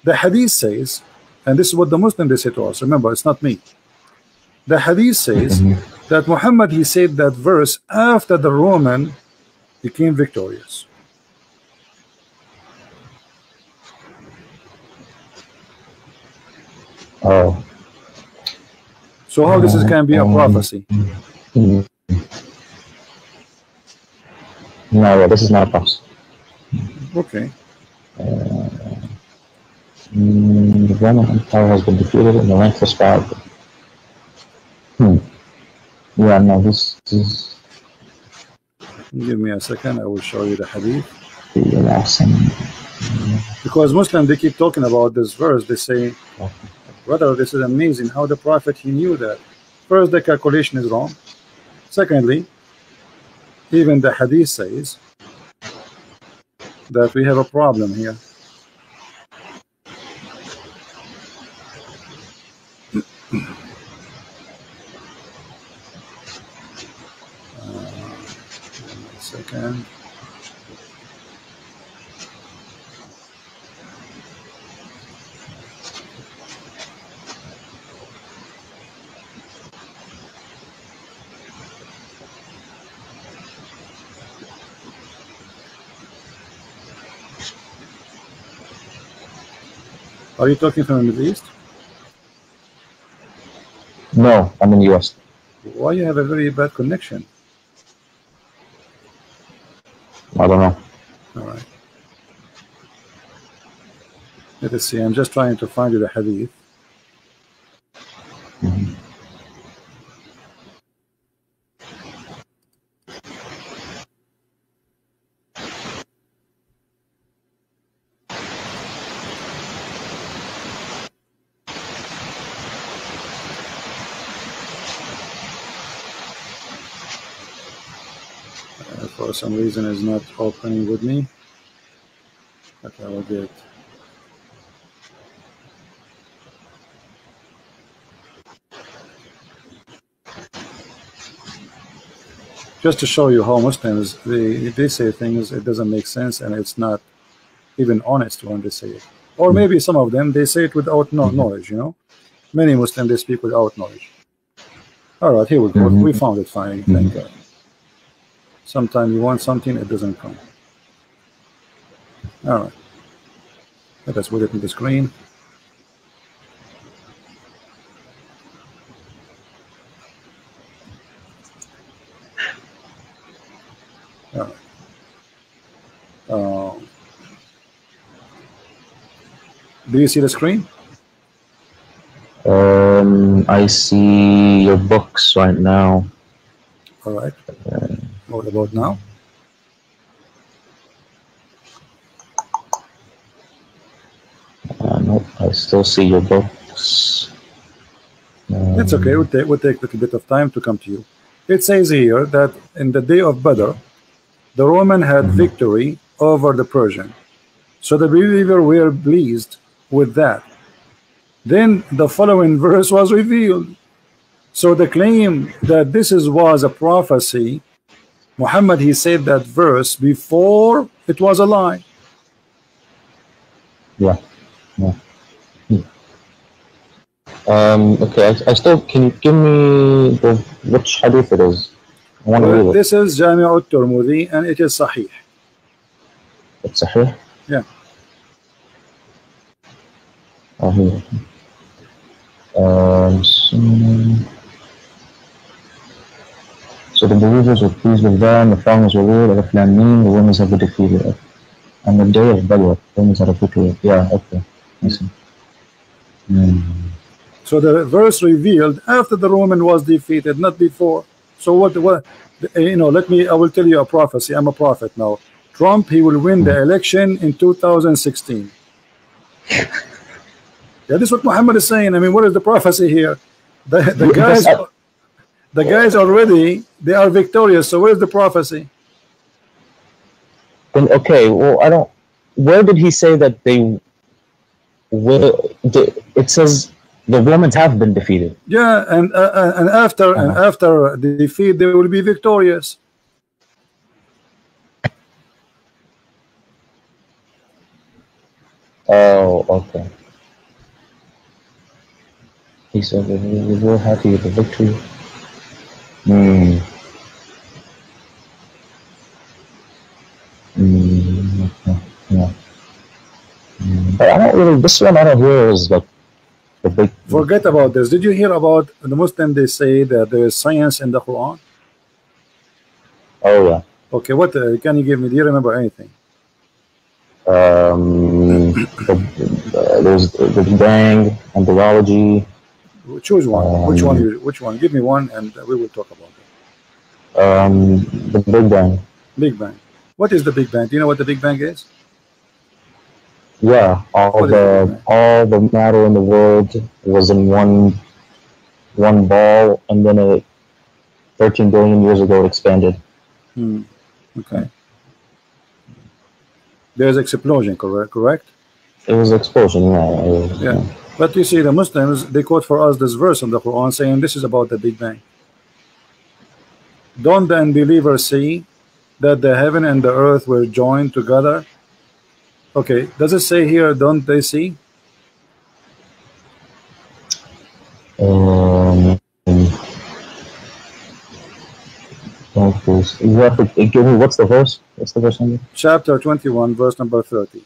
the hadith says, and this is what the Muslim they say to us, remember, it's not me. The hadith says that Muhammad he said that verse after the Roman became victorious. Oh. So how this can be a prophecy? No, this is not a prophecy. Okay. The Roman Empire has been defeated in the length of span. Yeah, no, this is. Give me a second. I will show you the hadith. Yeah. Because Muslims they keep talking about this verse. They say, brother, this is amazing how the prophet he knew that. First, the calculation is wrong. Secondly, even the hadith says that we have a problem here. Second. Are you talking from the Middle East? No, I'm in the US. Why you have a very bad connection? I don't know. All right. Let us see. I'm just trying to find you the hadith. For some reason is not opening with me, but I will get. Just to show you how Muslims they say things, it doesn't make sense and it's not even honest when they say it. Or maybe some of them they say it without knowledge. You know, many Muslims they speak without knowledge. All right, here we go. We found it finally. Thank God. Sometimes you want something, it doesn't come. All right. Let us put it in the screen. All right. Do you see the screen? I see your books right now. All right. What about now? Nope, I still see your books. It's okay. We'll take a little bit of time to come to you. It says here that in the day of Badr, the Roman had victory over the Persian. So the believers were pleased with that. Then the following verse was revealed. So the claim that this was a prophecy, Muhammad, he said that verse before it was a lie. Yeah. Okay, I still, can you give me which hadith it is? I want to read it. This is Jami' al-Tirmidhi and it is Sahih. It's Sahih? Yeah. Oh, here. So the believers were pleased with them, the followers were ruled, Alif Lam Mim, the women have been defeated. On the day of Badr, the women had a victory. Yeah, okay. I see. So the verse revealed after the Roman was defeated, not before. So what you know, I will tell you a prophecy. I'm a prophet now. Trump, he will win the election in 2016. Yeah, this is what Muhammad is saying. I mean, what is the prophecy here? The guys already, they are victorious. So where's the prophecy? Okay, well, where did he say that they will? It says the Romans have been defeated. Yeah, and after the defeat, they will be victorious. Oh, okay. He said that we were happy with the victory. Okay. Yeah. But I don't really. This one I don't hear is like the big. Forget about this. Did you hear about the Muslim? They say that there is science in the Quran. Oh yeah. Okay, what can you give me? Do you remember anything? There's the Big Bang and biology. Choose one. Which one? Which one? Give me one, and we will talk about it. The Big Bang. Big Bang. What is the Big Bang? Do you know what the Big Bang is? Yeah, all the matter in the world was in one one ball, and then 13 billion years ago it expanded. Okay. There's explosion, correct? It was an explosion, Yeah. But you see, the Muslims, they quote for us this verse in the Quran saying this is about the Big Bang. Don't the unbelievers see that the heaven and the earth were joined together? Okay, does it say here, don't they see? You have to give me what's the verse? What's the verse number? Chapter 21, verse number 30.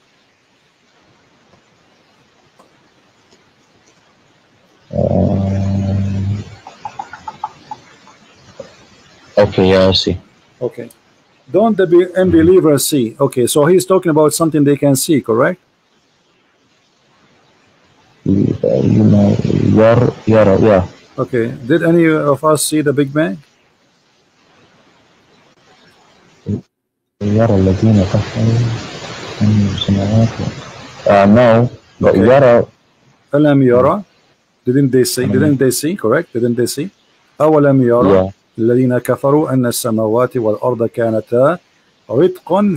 Okay, yeah, I see. Okay. Don't the unbelievers see? Okay, so he's talking about something they can see, correct? Yeah. Okay. Did any of us see the Big Bang? No, but Okay. yara. Alam yara. Didn't they see? Didn't they see? Correct? Didn't they see? أولم يرى الذين كفروا أن السماوات والأرض كانتا رتقا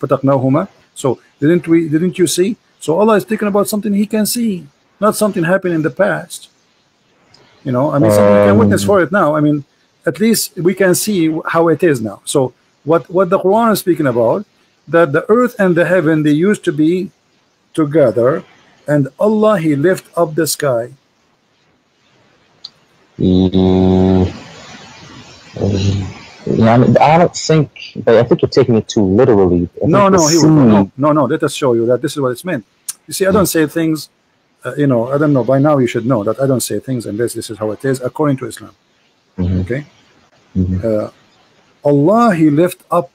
فتقناهما. So didn't you see? So Allah is speaking about something He can see, not something happened in the past. You know, I mean, something you can witness for it now. I mean, at least we can see how it is now. So what the Quran is speaking about, that the earth and the heaven, they used to be together, and Allah, He lift up the sky. Yeah, I don't think, but I think you're taking it too literally. No, let us show you that this is what it's meant. You see, I don't say things, you know, I don't know, by now you should know that I don't say things unless this is how it is according to Islam. Okay? Allah, He lift up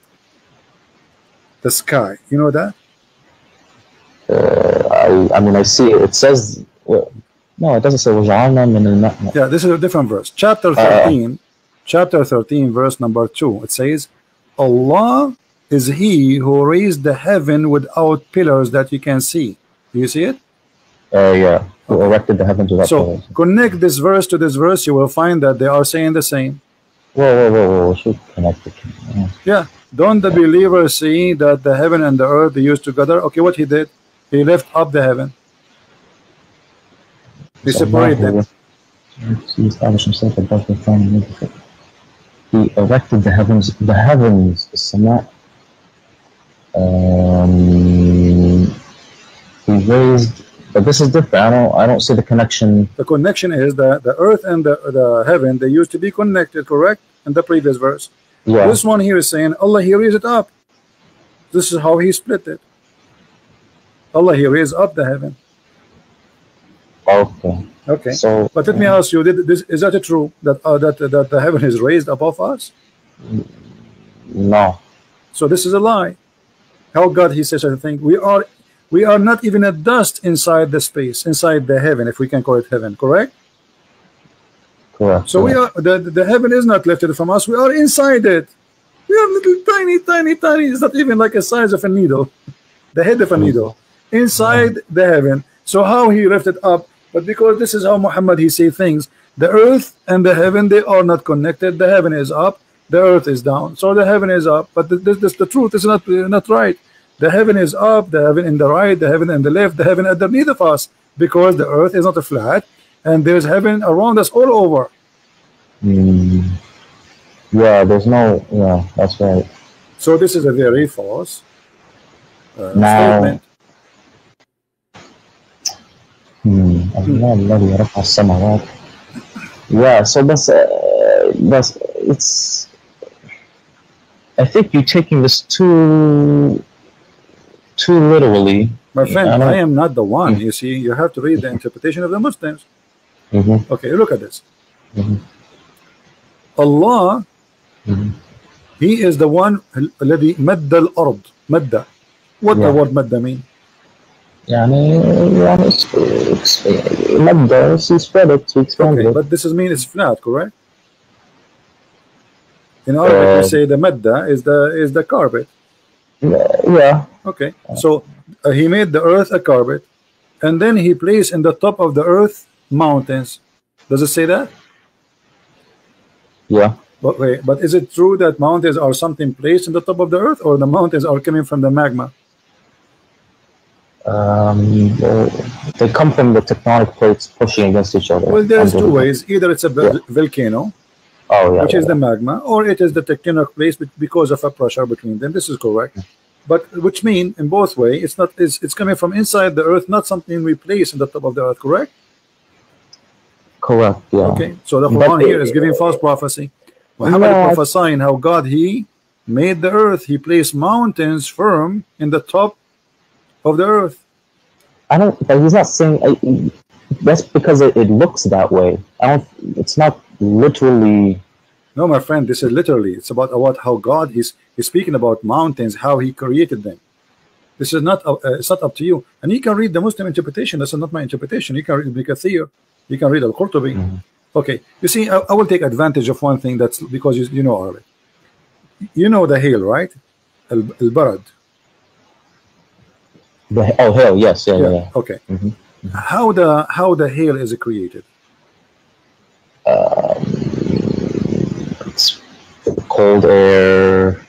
the sky. You know that? I mean, I see it. It says, no, it doesn't say وَجَعَلْنَا. Yeah, this is a different verse. Chapter 13, verse number 2. It says, Allah is He who raised the heaven without pillars that you can see. Do you see it? Yeah, who erected the heavens without pillars. So connect this verse to this verse, you will find that they are saying the same. Whoa. Should connect it. Yeah. Don't the believers see that the heaven and the earth, they used together? Okay, what He did? He lifted up the heaven. He separated them. He established Himself above the throne. He erected the heavens. The heavens, Sama. He raised, but this is different. I don't see the connection. The connection is that the earth and the heaven, they used to be connected, correct? In the previous verse. Yeah. This one here is saying Allah, He raised it up. This is how He split it. Allah, He raised up the heaven. Okay. So, but let me ask you: is that true that that the heaven is raised above us? No. So this is a lie. How God He says such a thing? We are not even a dust inside the space, inside the heaven, if we can call it heaven. Correct. So we are the heaven is not lifted from us. We are inside it. We are little tiny. It's not even like the size of a needle, the head of a needle, inside the heaven. So how He lifted up? But because this is how Muhammad He say things, the earth and the heaven, they are not connected. The heaven is up, the earth is down. So the heaven is up, but this the truth is not right. The heaven is up, the heaven in the right, the heaven in the left, the heaven underneath of us, because the earth is not a flat, and there's heaven around us all over. Yeah, there's no. Yeah, that's right. So this is a very false statement. Yeah, so that's it's. I think you're taking this too literally. My friend, I am not the one. You see, you have to read the interpretation of the Muslims. Okay, look at this. Allah, He is the one الذي مد الأرض. مد. What the word مد mean? مد, he spread it, he expanded it. But this is mean it's flat, correct? In Arabic, we say the madda is the carpet. Yeah. Okay. So He made the earth a carpet, and then He placed in the top of the earth mountains. Does it say that? Yeah. But wait, but is it true that mountains are something placed in the top of the earth, or the mountains are coming from the magma? Well, they come from the tectonic plates pushing against each other. Well, there's two ways. Either it's a volcano, which is the magma, or it is the tectonic plates because of a pressure between them. This is correct. But which mean in both ways, it's not. It's coming from inside the earth, not something we place in the top of the earth. Correct. Correct. Yeah. Okay. So the Quran here is giving false prophecy. Muhammad prophesying how God He made the earth. He placed mountains firm in the top of the earth. I don't. But he's not saying. That's because it looks that way. I don't. It's not literally. No, my friend. This is literally. It's about how God He's speaking about mountains, how He created them. This is not. It's not up to you. And you can read the Muslim interpretation. This is not my interpretation. You can read Ibn Kathir. You can read Al-Qurtubi. Okay. You see, I will take advantage of one thing. That's because you know Arabic. You know the hail, right? Al-Barad. Hail, yes, yeah. Okay. How the hail is created? It's cold air.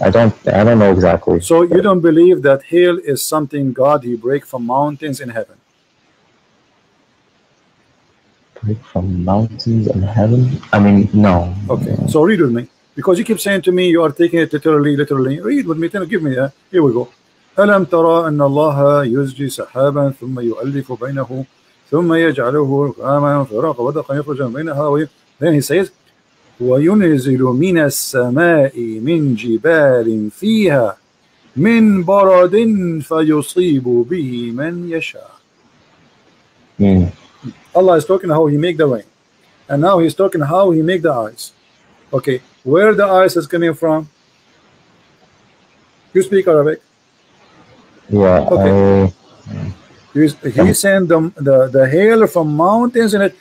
I don't know exactly. So you don't believe that hail is something God He break from mountains in heaven? Break from mountains in heaven? I mean, no. Okay. So read with me, because you keep saying to me you are taking it literally. Read with me. Give me. Here we go. ألم ترى أن الله يزجي سحابا ثم يؤلف بينه ثم يجعله ركاما فراق ودقا يخرج من بينها. Then he says وينزل من السماء من جبال فيها من برد فيصيب به من يشاء. Allah is talking how He make the rain, and now He's talking how He make the ice. Okay, where the ice is coming from? You speak Arabic? Yeah. Okay. He sent the hail from mountains, and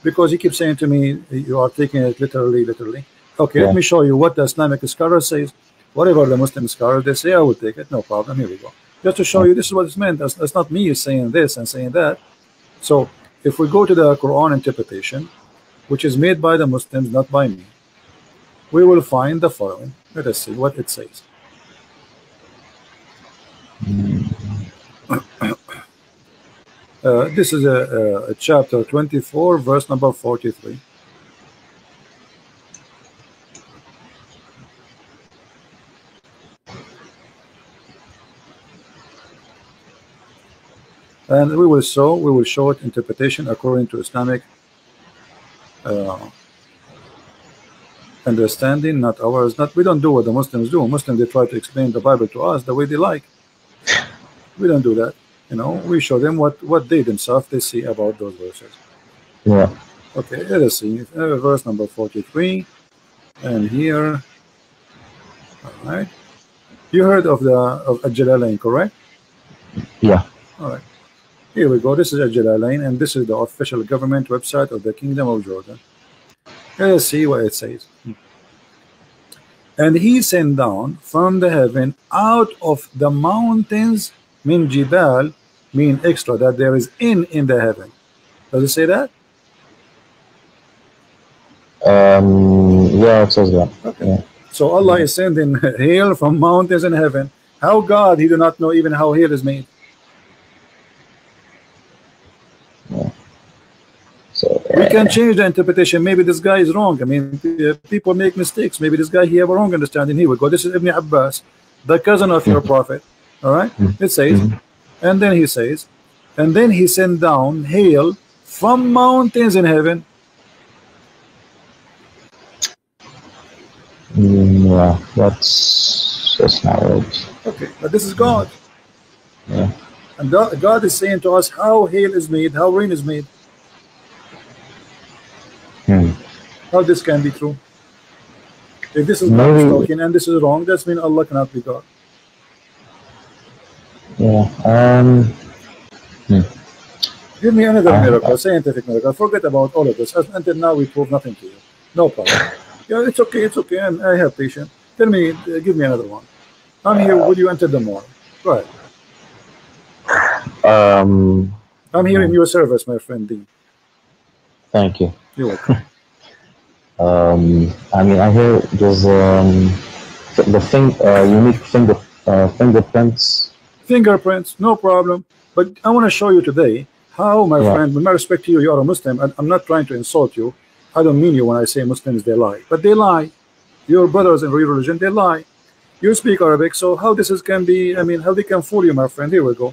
because he keeps saying to me you are taking it literally. Okay, let me show you what the Islamic scholar says. Whatever the Muslim scholars they say, I will take it, no problem. Here we go. Just to show you this is what it's meant. That's not me saying this and saying that. So if we go to the Quran interpretation, which is made by the Muslims, not by me, we will find the following. Let us see what it says. This is a chapter 24, verse number 43. And we will show it interpretation according to Islamic understanding, not ours. We don't do what the Muslims do. Muslims, they try to explain the Bible to us the way they like. We don't do that. We show them what they themselves they see about those verses. Yeah. Okay, let us see. Verse number 43, and here. All right. You heard of Al-Jalalain, correct? Yeah. All right. Here we go. This is Al-Jalalain, and this is the official government website of the Kingdom of Jordan. Let's see what it says. And He sent down from the heaven out of the mountains min jibal, mean extra, that there is in the heaven. Does it say that? Yeah, it says that. Okay. Yeah. So Allah is sending hail from mountains in heaven. How God He do not know even how hail is made? Yeah. So we can change the interpretation. Maybe this guy is wrong. I mean, people make mistakes. Maybe this guy he have a wrong understanding. Here we go. This is Ibn Abbas, the cousin of your prophet. All right. It says, and then he says, and then He sent down hail from mountains in heaven. Yeah, that's not right. Okay, but this is God. Yeah. And God is saying to us how hail is made, how rain is made. How this can be true? If this is God talking and this is wrong, that means Allah cannot be God. Yeah. Give me another miracle, scientific miracle. Forget about all of this. Until now, we prove nothing to you. No problem. Yeah, it's okay. It's okay. And I have patience. Tell me, give me another one. I'm here. Will you enter the morning? Go ahead. I'm here in your service, my friend D. Thank you. You're welcome. I mean, I hear there's the unique fingerprints. Fingerprints, no problem. But I want to show you today how, my Yeah. friend, with my respect to you, you are a Muslim, and I'm not trying to insult you. I don't mean you when I say Muslims, they lie. But they lie. Your brothers in real religion, they lie. You speak Arabic, so how this is can be, I mean, how they can fool you, my friend. Here we go.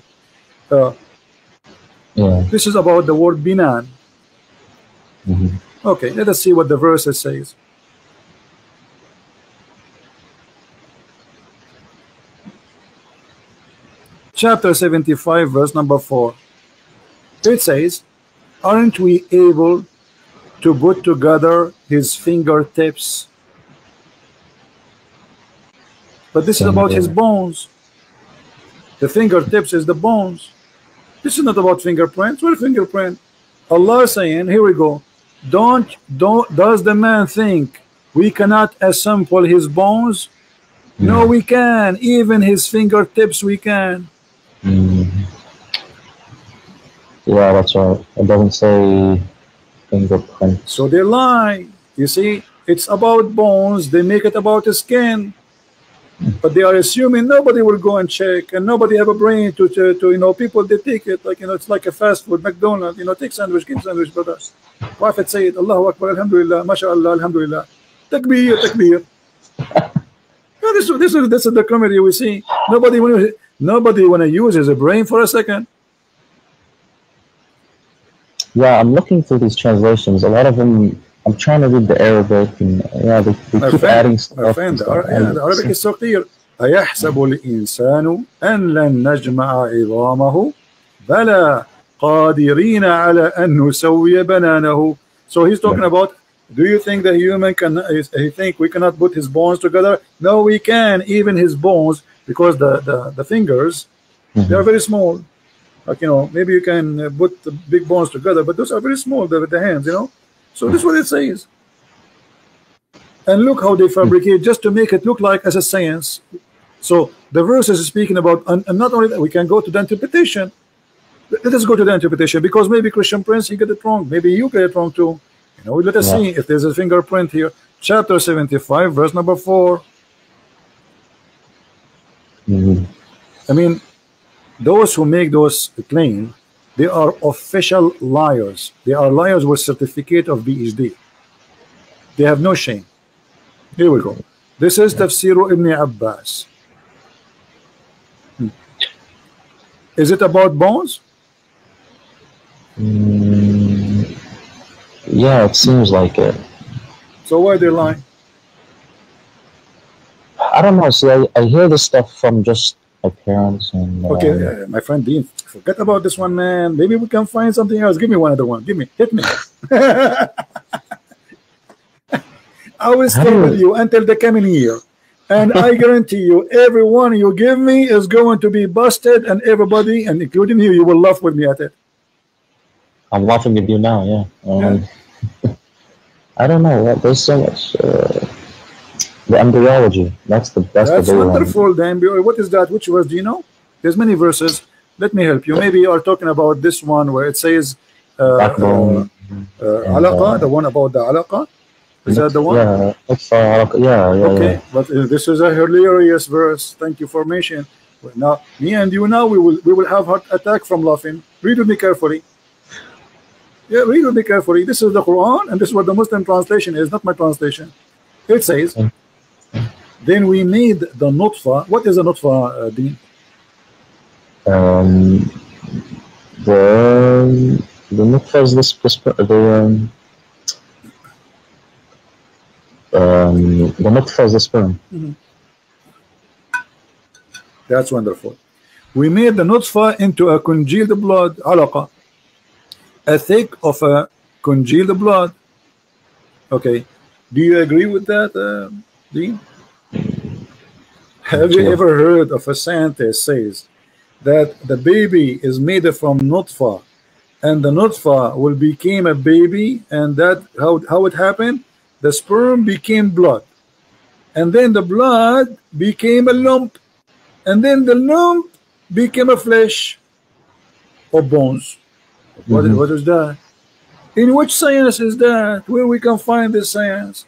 Yeah. This is about the word binan. Mhm. Okay, let us see what the verse says. Chapter 75, verse number 4. It says, aren't we able to put together his fingertips? But this is about his bones. The fingertips is the bones. This is not about fingerprints. What fingerprint? Allah is saying, here we go. Does the man think we cannot assemble his bones? No, we can. Even his fingertips we can. Yeah, that's right. It doesn't say fingerprints. So they lie. You see, it's about bones. They make it about the skin. But they are assuming nobody will go and check, and nobody have a brain to you know, people, they take it like, you know, it's like a fast food, McDonald's, you know, take sandwich, give sandwich, brother. Prophet said, Allahu Akbar, Alhamdulillah, MashaAllah, Alhamdulillah. Takbir, takbir. No, this is the comedy we see. Nobody wanna use his brain for a second. Yeah, I'm looking through these translations. A lot of them, I'm trying to read the Arabic, and yeah, they keep adding stuff. My friend, the Arabic is so clear. أيحسب الإنسان أن لن نجمع عظامه بلى قادرين على أن نسوي بنانه. So he's talking about, do you think the human can, he think we cannot put his bones together? No, we can, even his bones, because the fingers, they are very small. Like, you know, maybe you can put the big bones together, but those are very small, the hands, you know. So this is what it says. And look how they fabricate just to make it look like as a science. So the verse is speaking about, and not only that, we can go to the interpretation. Let us go to the interpretation, because maybe Christian Prince, he get it wrong. Maybe you get it wrong too. You know, let us see if there's a fingerprint here. Chapter 75, verse number 4. I mean, those who make those claims, they are official liars. They are liars with certificate of PhD. They have no shame. Here we go. This is Tafsir Ibn Abbas. Is it about bones? Yeah, it seems like it. So why they lying? I don't know. See, I hear this stuff from just my parents and. Okay, my friend Dean, forget about this one, man. Maybe we can find something else. Give me one other one. Give me, hit me. I will stay with you until the coming year, and I guarantee you, everyone you give me is going to be busted, and everybody, and including you will laugh with me at it. I'm laughing with you now, yeah. I don't know. There's so much. The embryology. That's wonderful. The embryo. What is that? Which verse do you know? There's many verses. Let me help you. Maybe you are talking about this one where it says alaqa, the one about the alaqa. Is that the one? Yeah, yeah. Okay, but this is a hilarious verse. Thank you for mentioning. Now, me and you now we will have heart attack from laughing. Read with me carefully. Yeah, read with me carefully. This is the Quran, and this is what the Muslim translation is, not my translation. It says, then we made the nutfa. What is a nutfa, Dean? The nutfa is the nutfa is the sperm. That's wonderful. We made the nutfa into a congealed blood, alaqa, a thick of a congealed blood. Okay, do you agree with that, Dean? Have you ever heard of a scientist says that the baby is made from nutfa, and the nutfa will become a baby, and that how it happened? The sperm became blood, and then the blood became a lump, and then the lump became a flesh or bones. What is that? In which science is that? Where we can find this science?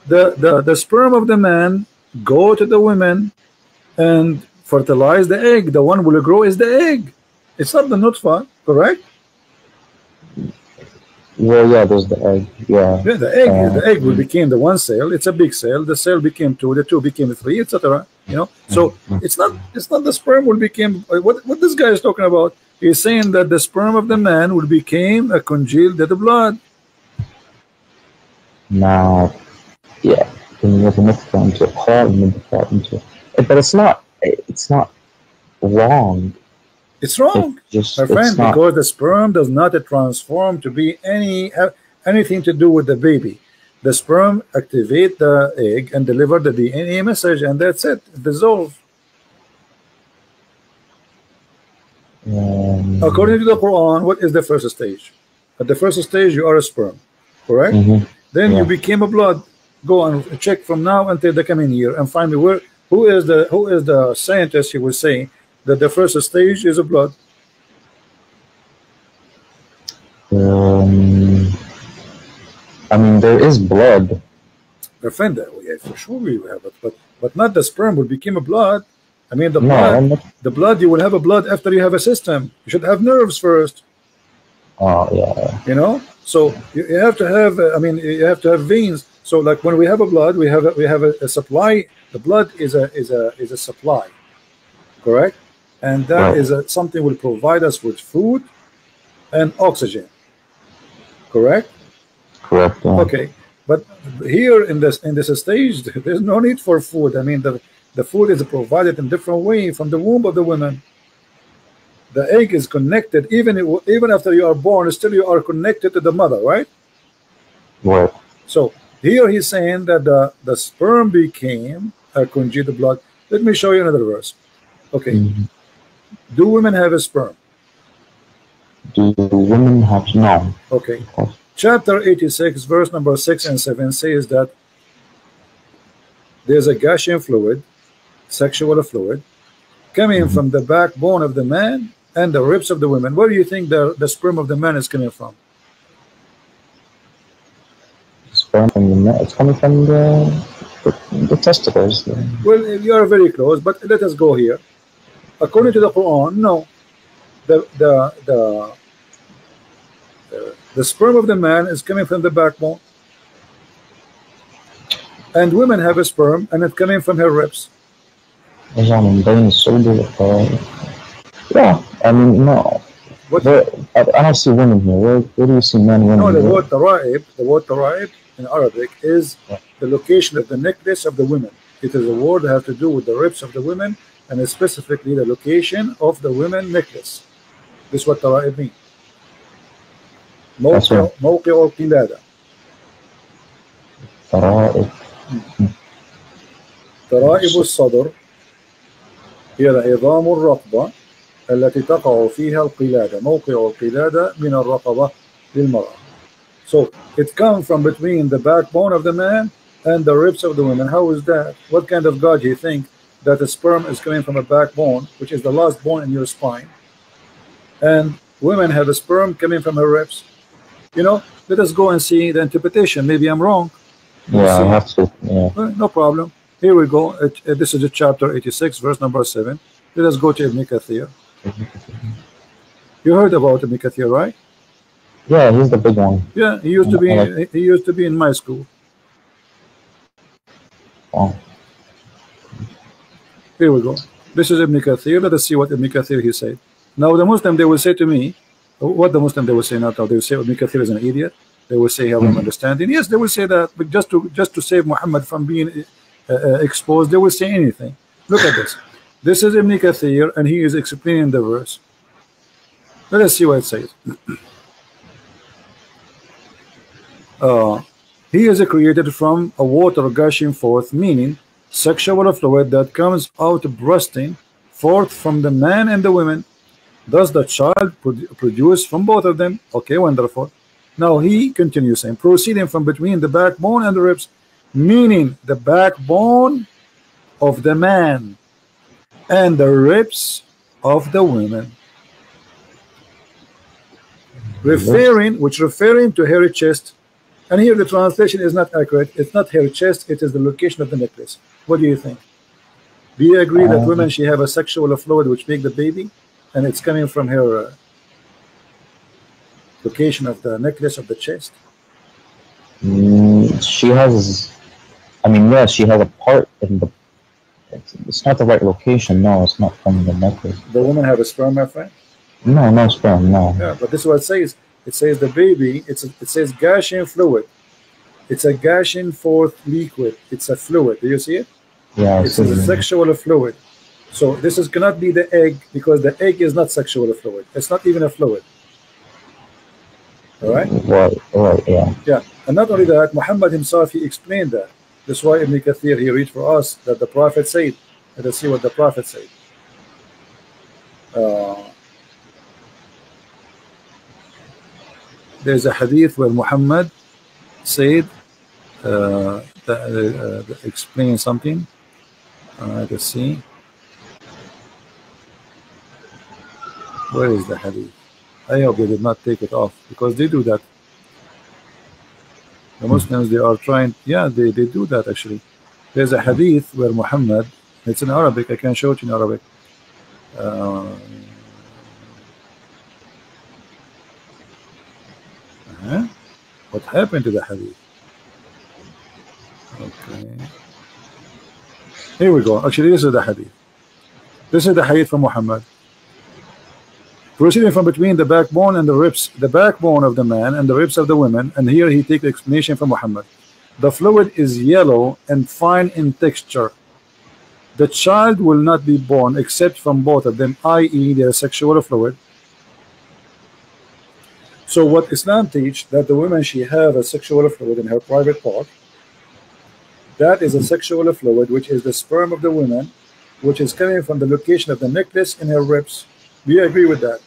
The sperm of the man go to the women and fertilize the egg. The one will grow is the egg. It's not the nutfa, correct? Well, yeah, there's the egg. Yeah. Yeah, the egg will become the one cell. It's a big cell. The cell became two. The two became three, etc. You know. So it's not the sperm will become what this guy is talking about. He's saying that the sperm of the man will become a congealed dead blood. Now, yeah, but it's not. It's not wrong. It's wrong, my friend, because the sperm does not transform to be anything to do with the baby. The sperm activate the egg and deliver the DNA message, and that's it. It dissolves. According to the Quran, what is the first stage? At the first stage, you are a sperm, correct? Then you became a blood. Go and check from now until the coming year and find me who is the scientist who will say that the first stage is a blood. I mean, there is blood. My friend, yeah, for sure we have it, but not the sperm will become a blood. I mean, the blood, you will have a blood after you have a system. You should have nerves first. Oh yeah. You know, so you have to have. I mean, you have to have veins. So like when we have a blood, we have a supply. The blood is a supply, correct? And that is something will provide us with food and oxygen, correct? Correct. Yeah. Okay, but here in this stage, there's no need for food. I mean, the food is provided in different way from the womb of the woman. The egg is connected, even after you are born, still you are connected to the mother, right? Right. So here he's saying that the sperm became a congealed blood. Let me show you another verse. Okay. Do women have a sperm? Do women have no? Okay. Chapter 86, verse number 6 and 7 says that there's a gushing fluid, sexual fluid, coming from the backbone of the man and the ribs of the women. Where do you think the sperm of the man is coming from? Sperm from the man? It's coming from the testicles. Well, you are very close, but let us go here. According to the Quran, no. The sperm of the man is coming from the backbone, and women have a sperm, and it's coming from her ribs. Yeah, I mean, no. I don't see women here. Where do you see men and women? No, the word taraib in Arabic is the location of the necklace of the women. It is a word that has to do with the ribs of the women, and specifically the location of the women necklace. This is what taraib means. موقع القلادة. ترائب الصدر هي العظام الرقبة التي تقع فيها القلادة. موقع القلادة من الرقبة للمرأة. So it comes from between the backbone of the man and the ribs of the women. How is that? What kind of God do you think that the sperm is coming from a backbone, which is the last bone in your spine, and women have a sperm coming from her ribs? You know, let us go and see the interpretation. Maybe I'm wrong. Yeah, I have to. Yeah. No problem. Here we go. This is chapter 86, verse number 7. Let us go to Ibn Kathir. You heard about Ibn Kathir, right? Yeah, he's the big one. Yeah, he used to be in my school. Oh. Here we go. This is Ibn Kathir. Let us see what Ibn Kathir he said. Now the Muslim, they will say to me, what the Muslim they will say not now, they will say Ibn Kathir is an idiot. They will say he has no understanding. Yes, they will say that, but just to save Muhammad from being exposed, they will say anything. Look at this. This is Ibn Kathir, and he is explaining the verse. Let us see what it says. He is created from a water gushing forth, meaning sexual fluid that comes out bursting forth from the man and the women. Thus the child produced from both of them. Okay, wonderful. Now he continues saying, proceeding from between the backbone and the ribs, meaning the backbone of the man and the ribs of the women. which referring to hairy chest. And here the translation is not accurate. It's not hairy chest, it is the location of the necklace. What do you think? Do you agree that women, she have a sexual fluid which make the baby, and it's coming from her location of the necklace of the chest? She has, I mean, yes, she has a part in the, it's not the right location. No, it's not from the necklace. The woman have a sperm, my friend? No, no sperm, no. Yeah, but this is what it says. It says the baby, it says gashing fluid. It's a gashing forth liquid. It's a fluid. Do you see it? Yeah, it's a sexual fluid. So this cannot be the egg, because the egg is not sexual fluid. It's not even a fluid. All right? Right, yeah. Yeah, and not only that, Muhammad himself, he explained that. That's why Ibn Kathir, he read for us that the Prophet said. Let us see what the Prophet said. There's a hadith where Muhammad said, explain something. Let's see. Where is the hadith? I hope they did not take it off, because they do that. The Muslims, they are trying, yeah, they do that actually. There's a hadith where Muhammad, it's in Arabic, I can show it in Arabic. What happened to the hadith? Okay. Here we go. Actually, this is the hadith. This is the hadith from Muhammad. Proceeding from between the backbone and the ribs, the backbone of the man and the ribs of the women, and here he takes the explanation from Muhammad. The fluid is yellow and fine in texture. The child will not be born except from both of them, i.e. their sexual fluid. So what Islam teach, that the woman, she have a sexual fluid in her private part. That is a sexual fluid, which is the sperm of the woman, which is coming from the location of the necklace in her ribs. Do you agree with that?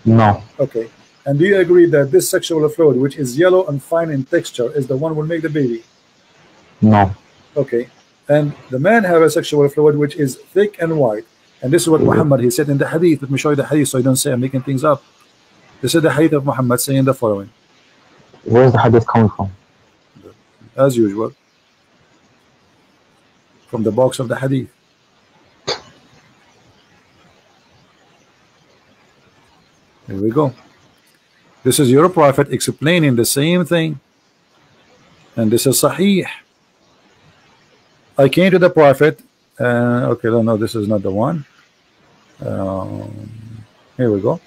No. Okay. And do you agree that this sexual fluid, which is yellow and fine in texture, is the one who will make the baby? No. Okay. And the man have a sexual fluid which is thick and white. And this is what Muhammad, he said in the hadith. Let me show you the hadith so you don't say I'm making things up. This is the hadith of Muhammad saying the following. Where is the hadith coming from? As usual, from the box of the hadith. Here we go. This is your prophet explaining the same thing, and this is Sahih. I came to the prophet. Okay, no, this is not the one. Here we go.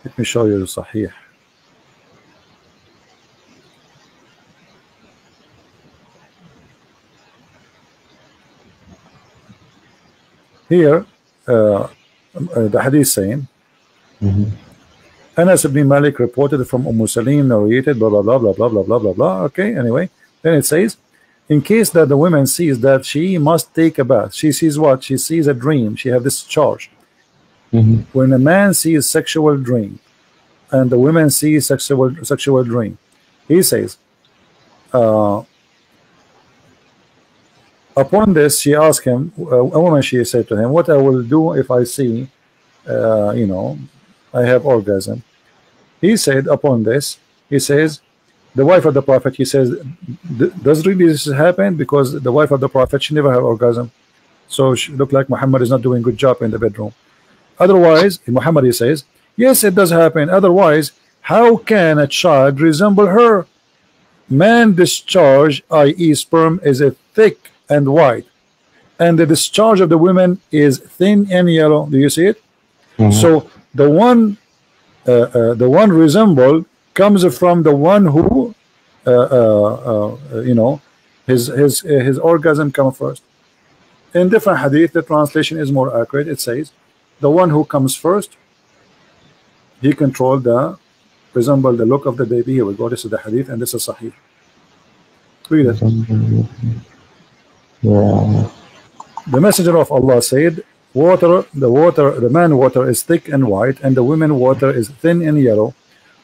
Let me show you the Sahih. Here, the hadith saying, Anas ibn Malik reported from Salim, narrated, blah, blah, blah, blah, blah, blah, blah, blah, blah. Okay, anyway. Then it says, in case that the woman sees that she must take a bath, she sees what? She sees a dream. She have this charge. When a man sees sexual dream, and the woman sees sexual dream, he says, upon this, she asked him, a woman, she said to him, what I will do if I see, you know, I have orgasm. He said, upon this, he says, the wife of the prophet, he says, does really this happen? Because the wife of the prophet, she never had orgasm. So she looked like Muhammad is not doing a good job in the bedroom. Otherwise, Muhammad, he says, yes, it does happen. Otherwise, how can a child resemble her? Man discharge, i.e. sperm, is a thick and white, and the discharge of the women is thin and yellow. Do you see it? So the one resembled comes from the one who you know, his orgasm comes first. In different hadith, the translation is more accurate. It says the one who comes first, he controlled the resemble the look of the baby. Here we go. This is the hadith, and this is Sahih. Read it. Yeah. The messenger of Allah said, the man water is thick and white, and the women water is thin and yellow.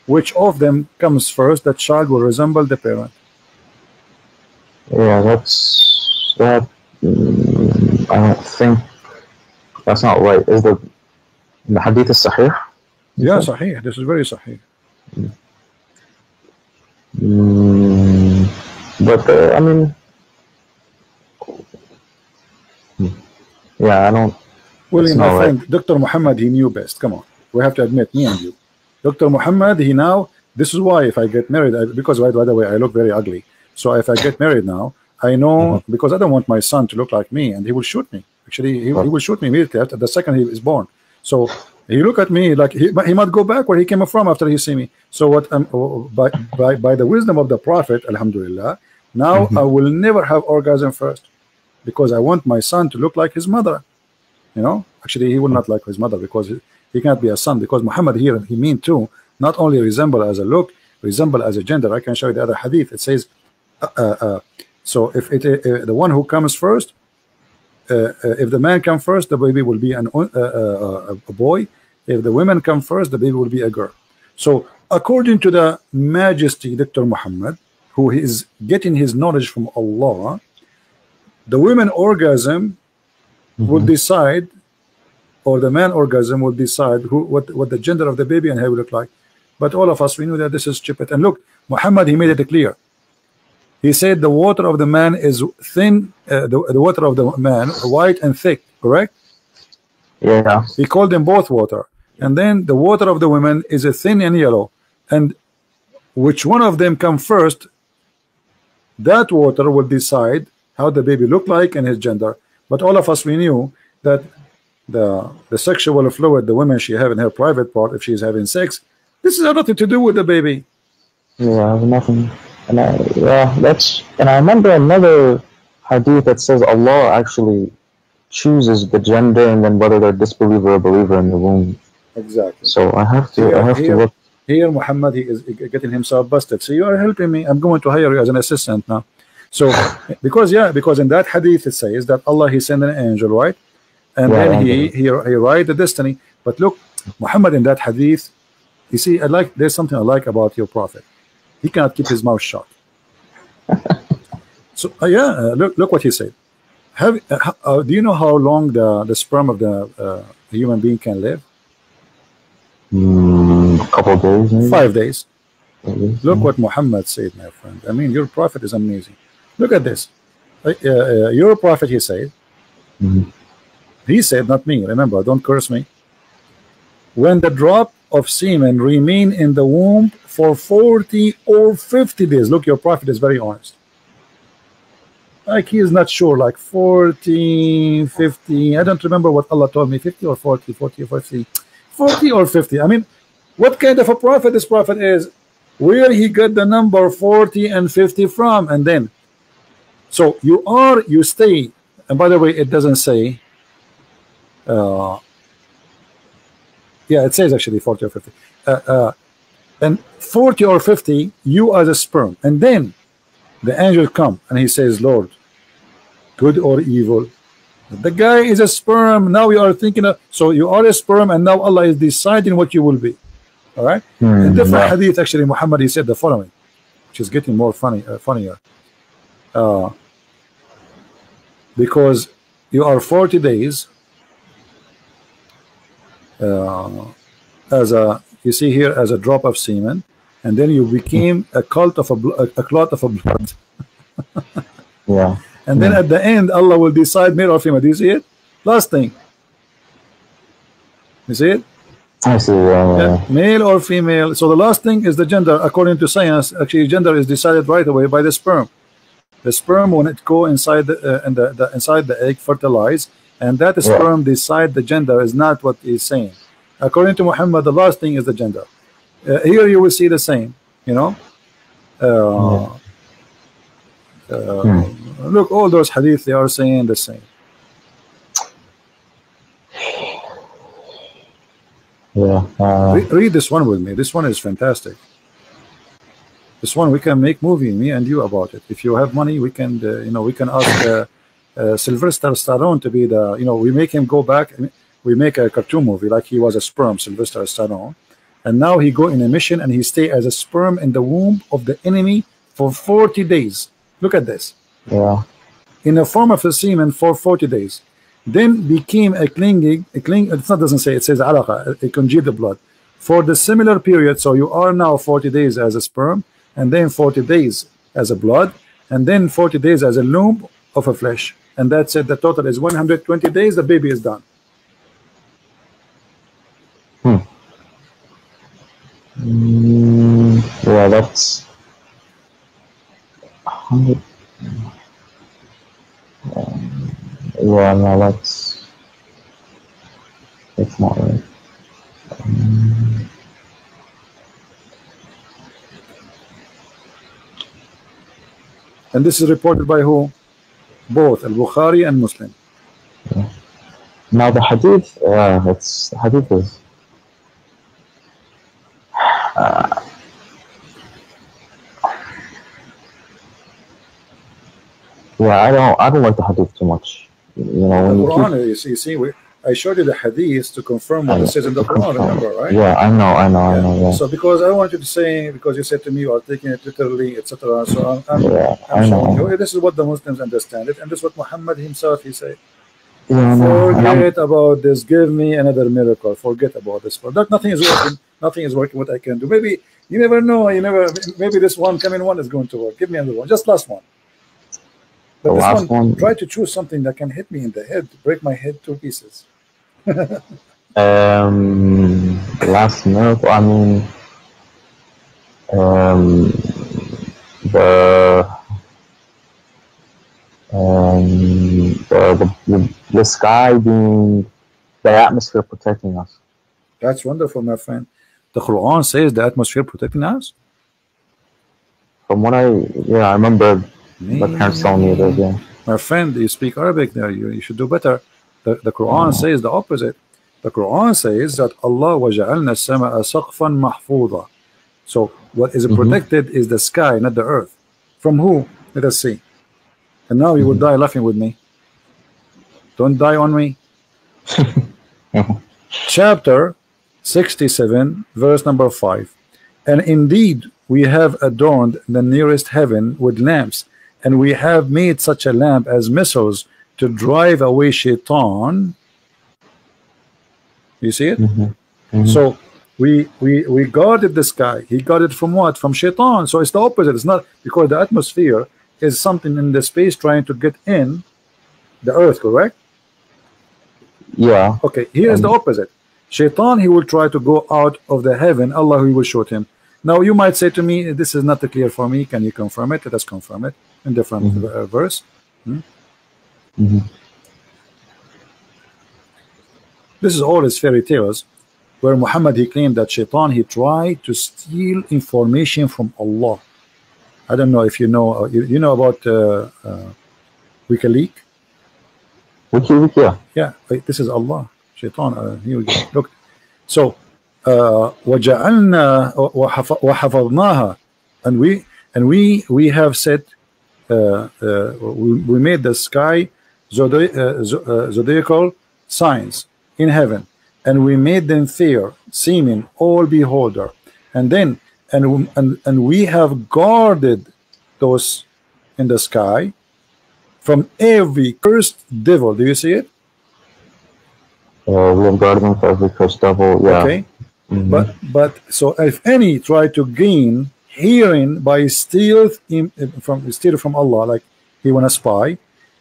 Which of them comes first? That child will resemble the parent. Yeah, that. I don't think that's not right. Is the The hadith is sahih. Yeah, sahih. This is very sahih. But I mean, yeah, I don't. Well, my friend, Dr. Muhammad, he knew best. Come on, we have to admit, me and you. Dr. Muhammad, he now. This is why if I get married, because by the way, I look very ugly. So if I get married now, I know because I don't want my son to look like me, and he will shoot me. Actually, he will shoot me immediately after the second he is born. So he look at me like he might go back where he came from after he see me. So what? By the wisdom of the Prophet, Alhamdulillah, now I will never have orgasm first, because I want my son to look like his mother. You know, actually, he will not like his mother because he can't be a son. Because Muhammad here, he mean too, not only resemble as a look, resemble as a gender. I can show you the other hadith. It says, so if the one who comes first, if the man come first, the baby will be a boy. If the women come first, the baby will be a girl. So according to the Majesty, Dr. Muhammad, who is getting his knowledge from Allah, the women orgasm will decide, or the man orgasm will decide what the gender of the baby and how it will look like. But all of us, we knew that this is stupid. And look, Muhammad, he made it clear. He said the water of the man is thin, the water of the man white and thick, correct? Yeah. He called them both water. And then the water of the women is a thin and yellow. And which one of them come first, that water will decide how the baby look like and his gender. But all of us, we knew that the sexual fluid the woman she have in her private part, if she's having sex, this has nothing to do with the baby. Yeah, nothing. And I remember another hadith that says Allah actually chooses the gender and then whether they're disbeliever or believer in the womb. Exactly. So I have to look. Here Muhammad, he is getting himself busted. So you are helping me. I'm going to hire you as an assistant now. So because in that hadith it says that Allah, he sent an angel, right? And then he write the destiny. But look, Muhammad, in that hadith, you see, there's something I like about your prophet. He cannot keep his mouth shut. So look what he said. Do you know how long the sperm of the human being can live? A couple of days, maybe? 5 days. Look what Muhammad said, my friend. I mean, your prophet is amazing. Look at this. Your prophet, he said. He said, not me. Remember, don't curse me. When the drop of semen remain in the womb for 40 or 50 days. Look, your prophet is very honest. Like he is not sure, like 40, 50. I don't remember what Allah told me, 50 or 40, 40 or 50. 40 or 50. I mean, what kind of a prophet this prophet is? Where he got the number 40 and 50 from? And then, so you stay. And by the way, it doesn't say. Yeah, it says actually 40 or 50. And 40 or 50, you are the sperm. And then the angel come and he says, Lord, good or evil? The guy is a sperm. Now you are thinking of, so you are a sperm, and now Allah is deciding what you will be. All right. In different hadith, actually, Muhammad, he said the following, which is getting more funnier. Because you are 40 days as a, you see here, as a drop of semen, and then you became a clot of blood. Yeah. And then at the end, Allah will decide male or female. Do you see it? Last thing. You see it? I see. Male or female. So the last thing is the gender. According to science, actually, gender is decided right away by the sperm. The sperm, when it go inside inside the egg, fertilize, and that sperm decide the gender is not what he's saying. According to Muhammad, the last thing is the gender. Here you will see the same. You know. Look, all those hadith, they are saying the same. Read this one with me. This one is fantastic. This one we can make movie, me and you, about it. If you have money, we can, we can ask Sylvester Stallone to be the, we make him go back. We make a cartoon movie like he was a sperm, Sylvester Stallone, and now he go in a mission and he stay as a sperm in the womb of the enemy for 40 days. Look at this. Yeah. In the form of a semen for 40 days. then became a clinging, it's not, doesn't say, it says alaqa, a congealed blood, for the similar period. So you are now 40 days as a sperm, and then 40 days as a blood, and then 40 days as a loom of a flesh, and that's it. The total is 120 days. The baby is done. Yeah, that's 100. Yeah, no, that's not right. And this is reported by who? Both Al-Bukhari and Muslim. Yeah. Now the hadith, the hadith is yeah, I don't like the hadith too much. You know, the Quran, you see, I showed you the hadith to confirm what it says in the Quran, remember, right? Yeah, I know. Yeah. So because I want you to say, because you said to me you are taking it literally, etc. So I'm showing you, this is what the Muslims understand it, and this is what Muhammad himself, he said. Forget about this. Give me another miracle. Forget about this. For that, nothing is working. Nothing is working. What I can do. Maybe you never know. Maybe this one coming one is going to work. Give me another one. Just last one. But the last one, try to choose something that can hit me in the head, break my head to pieces. Last miracle. I mean, the sky being, the atmosphere protecting us. That's wonderful, my friend. The Quran says the atmosphere protecting us. From what I remember my parents telling me that. Yeah. My friend, you speak Arabic there. You should do better. The Quran says the opposite. The Quran says that Allah وَجَعَلْنَا السَّمَاءَ سَقْفًا مَحْفُوظًا. So what is protected is the sky, not the earth. From who? Let us see. And now you will die laughing with me. Don't die on me. Chapter 67, verse number 5. And indeed we have adorned the nearest heaven with lamps, and we have made such a lamp as missiles to drive away shaitan. You see it? So we guarded the sky. He guarded from what? From shaitan. So it's the opposite. It's not, because the atmosphere is something in the space trying to get in the earth, correct? Yeah. Okay, here is the opposite. Shaitan, he will try to go out of the heaven. Allah, he will shoot him. Now you might say to me, this is not clear for me. Can you confirm it? Let us confirm it in different verse. This is all his fairy tales, where Muhammad, he claimed that Shaitan, he tried to steal information from Allah. I don't know if you know, you know about WikiLeaks? WikiLeaks, yeah. Yeah, this is Allah. Shaitan, here we go. Look. So, وَجَعَلْنَا وَحَفَظْنَاهَا, and we have said, we made the sky zodiacal signs in heaven, and we made them fair, seeming all beholder, and then and we have guarded those in the sky from every cursed devil. Do you see it? We have guarded them from every cursed devil. Yeah. Okay. But so if any try to gain hearing by stealth from Allah, like he wanna spy,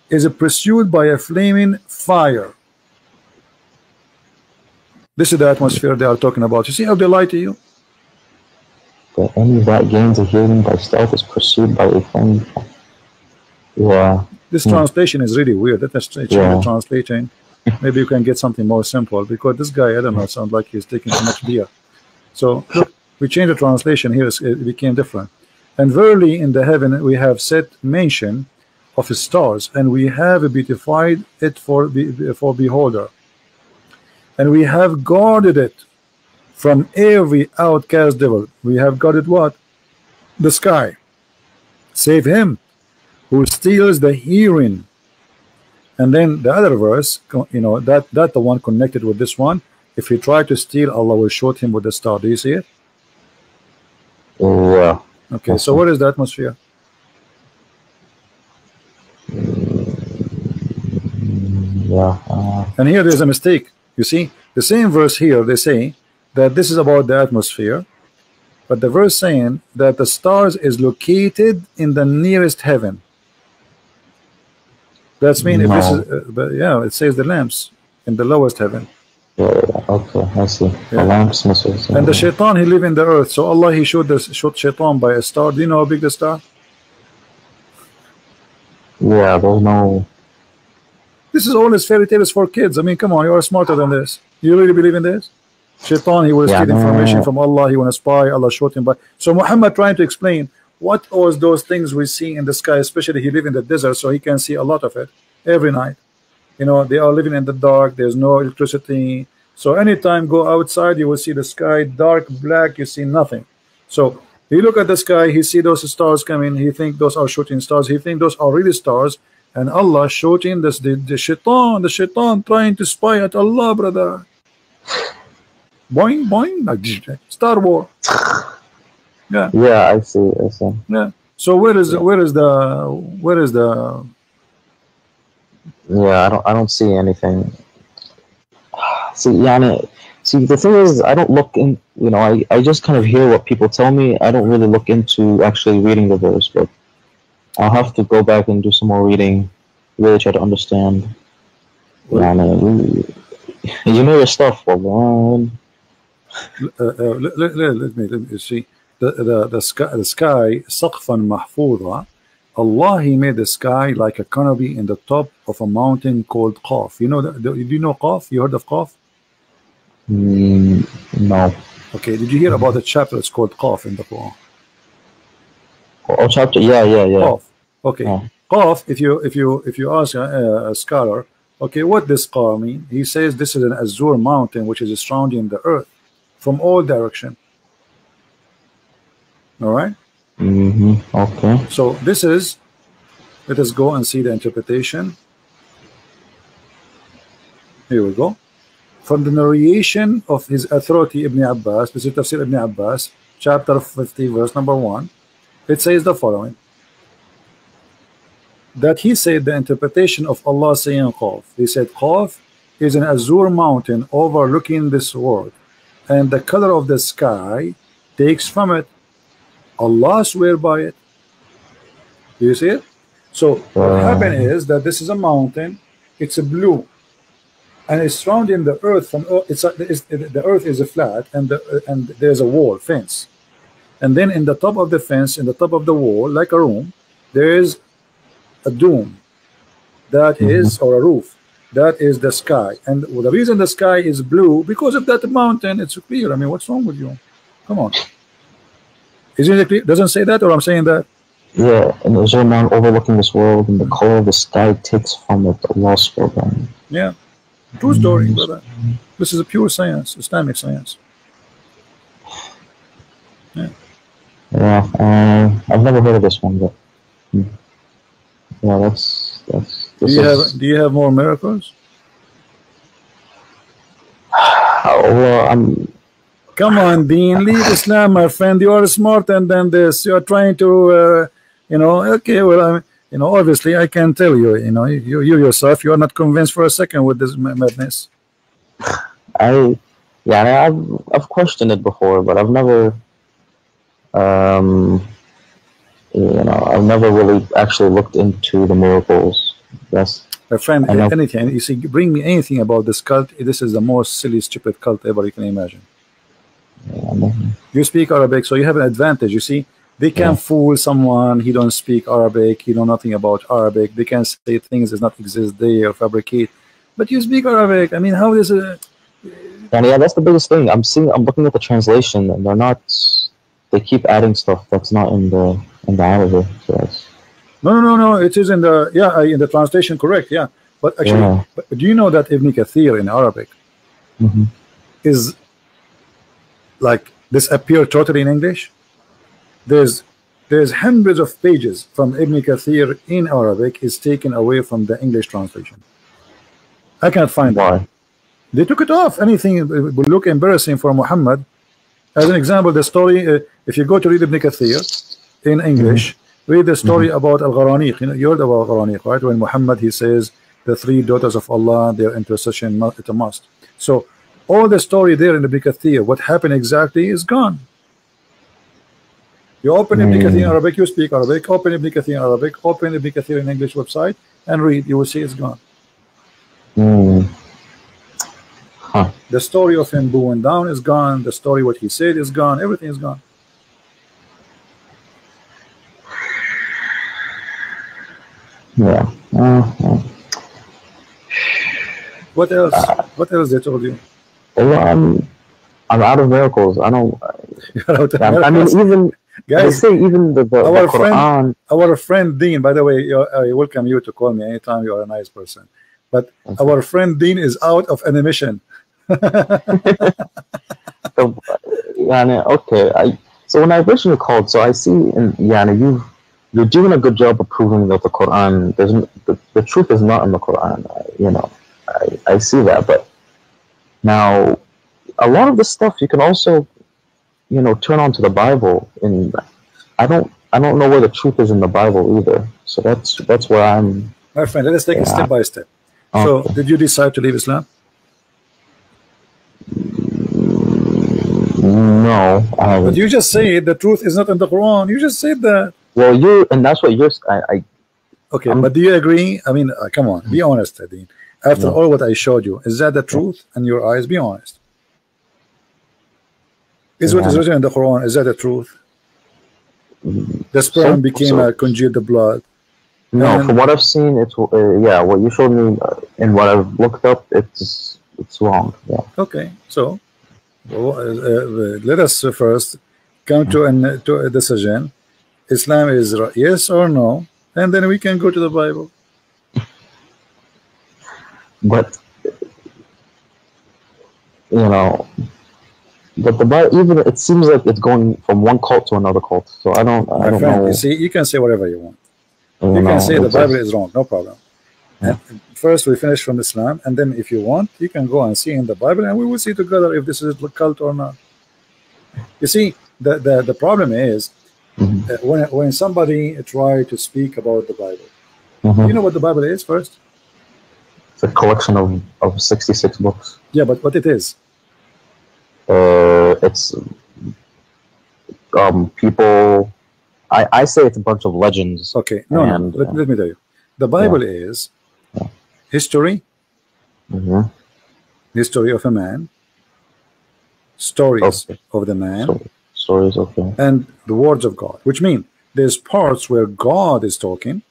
is pursued by a flaming fire. This is the atmosphere they are talking about. You see how they lie to you? That any that gains a hearing by stealth is pursued by a flaming fire. Yeah. This translation is really weird. Let us change the translation. Maybe you can get something more simple, because this guy, I don't know, sounds like he's taking too much beer. So look, we changed the translation here, it became different. And verily in the heaven we have set mention of stars, and we have beautified it for beholder, and we have guarded it from every outcast devil. We have guarded what? The sky. Save him who steals the hearing. And then the other verse, you know, that the one connected with this one, if he try to steal, Allah will shoot him with the star. Do you see it? Yeah. Okay, so what is the atmosphere? Yeah. And here there's a mistake. You see, the same verse here, they say that this is about the atmosphere, but the verse saying that the stars is located in the nearest heaven. That's mean if this is, but yeah, it says the lamps in the lowest heaven. Yeah, okay, I see. Yeah. The lamps, missiles. And the shaitan, he live in the earth. So Allah, he showed shaitan by a star. Do you know how big the star? Yeah, there's no. This is all his fairy tales for kids. I mean, come on, you are smarter than this. You really believe in this? Shaitan, he will steal information from Allah. He want to spy. Allah showed him by. So Muhammad trying to explain what was those things we see in the sky, especially he live in the desert, so he can see a lot of it every night. You know, they are living in the dark. There's no electricity. So anytime go outside, you will see the sky dark, black. You see nothing. So he look at the sky. He see those stars coming. He think those are shooting stars. He think those are really stars. And Allah shooting this the shaitan trying to spy at Allah, brother. Boing, boing, like Star Wars. Yeah. Yeah, I see. Yeah. So where is the? Yeah, I don't see anything. See, see, the thing is, I don't look in. You know, I just kind of hear what people tell me. I don't really look into actually reading the verse, but I'll have to go back and do some more reading, really try to understand. You know your stuff, man. Let me see. The sky سقفا محفوظا. Allah, he made the sky like a canopy in the top of a mountain called Qaf. You know do you know Qaf? You heard of Qaf? No. Okay, did you hear about the chapter? It's called Qaf in the Quran. Oh, chapter, yeah. Qaf. Okay. Yeah. Qaf, if you ask a scholar, okay, what does Qaf mean? He says this is an azure mountain which is surrounding the earth from all direction. All right. Okay. So this is, let us go and see the interpretation. Here we go. From the narration of his authority Ibn Abbas, this is Tafsir Ibn Abbas, chapter 50, verse number 1. It says the following: that he said the interpretation of Allah saying Qaf. He said Qaf is an azure mountain overlooking this world, and the color of the sky takes from it. Allah swear by it. Do you see it? So what happened is that this is a mountain. It's a blue, and it's surrounding the earth from. The earth is a flat, and there's a wall fence, and then in the top of the fence, in the top of the wall, like a room, there is a dome. That is, or a roof. That is the sky, and the reason the sky is blue because of that mountain. It's clear. I mean, what's wrong with you? Come on. Isn't it clear? Doesn't say that, or I'm saying that? Yeah, and there's a man overlooking this world, and the color of the sky takes from it the lost program. Yeah, true story, brother. This is a pure science, Islamic science. Yeah. Yeah, I've never heard of this one, but yeah, that's. Do you have more miracles? Well, Come on, Dean, leave Islam, my friend. You are smarter than this. You are trying to, okay, well, obviously I can tell you, you yourself, you are not convinced for a second with this madness. I've questioned it before, but I've never, I've never really actually looked into the miracles. Yes. My friend, anything, you see, bring me anything about this cult. This is the most silly, stupid cult ever you can imagine. You speak Arabic, so you have an advantage. You see, they can fool someone. He don't speak Arabic. He know nothing about Arabic. They can say things that not exist there or fabricate. But you speak Arabic. I mean, how is it? And yeah, that's the biggest thing. I'm looking at the translation, and they're not. They keep adding stuff that's not in the Arabic. So no. It is in the in the translation, correct? Yeah, but actually, but do you know that Ibn Kathir in Arabic is like disappear totally in English? There's hundreds of pages from Ibn Kathir in Arabic is taken away from the English translation. I can't find why. They took it off. Anything would look embarrassing for Muhammad. As an example, the story, if you go to read Ibn Kathir in English, read the story about Al-Gharaniq. You heard about Al-Gharaniq, right? When Muhammad, he says, the three daughters of Allah, their intercession, it's a must. So all the story there in the Ibn Kathir, what happened exactly is gone. You open Ibn Kathir in Arabic, you speak Arabic, open Ibn Kathir in Arabic, open Ibn Kathir in English website and read, you will see it's gone. Huh. The story of him bowing down is gone, the story what he said is gone, everything is gone. Yeah. What else? What else they told you? Well, I'm out of miracles. I don't. You're out of I mean, miracles. even Guys, they say even the Quran. Our friend Dean, by the way, I welcome you to call me anytime. You are a nice person. But our friend Dean is out of animation. So, okay. So when I originally called, so I see, you're doing a good job of proving that the Quran, the truth is not in the Quran. I see that, but now a lot of the stuff you can also, turn on to the Bible, and I don't know where the truth is in the Bible either. So that's where I'm. My friend, let us take it step by step. So, did you decide to leave Islam? No, I haven't. But you just said the truth is not in the Quran. You just said that. Well, and that's what you're. Okay, but do you agree? I mean, come on, be honest, Dean. After all what I showed you, is that the truth in your eyes? Be honest. Is what is written in the Quran, is that the truth? The sperm became a congealed blood. No, from what I've seen, it's what you showed me and what I've looked up, it's wrong. Yeah. Okay, so let us first come to a decision. Islam is yes or no, and then we can go to the Bible. But but the Bible, even it seems like it's going from one cult to another cult. So I don't know. You see, you can say whatever you want. You can say the Bible is wrong, no problem. Yeah. First, we finish from Islam, and then if you want, you can go and see in the Bible, and we will see together if this is a cult or not. You see, the problem is when somebody try to speak about the Bible, you know what the Bible is first? It's a collection of 66 books. Yeah, but what it is? It's people. I say it's a bunch of legends. Okay, let me tell you. The Bible is history, history of a man, stories of the man, stories of him, and the words of God, which mean there's parts where God is talking,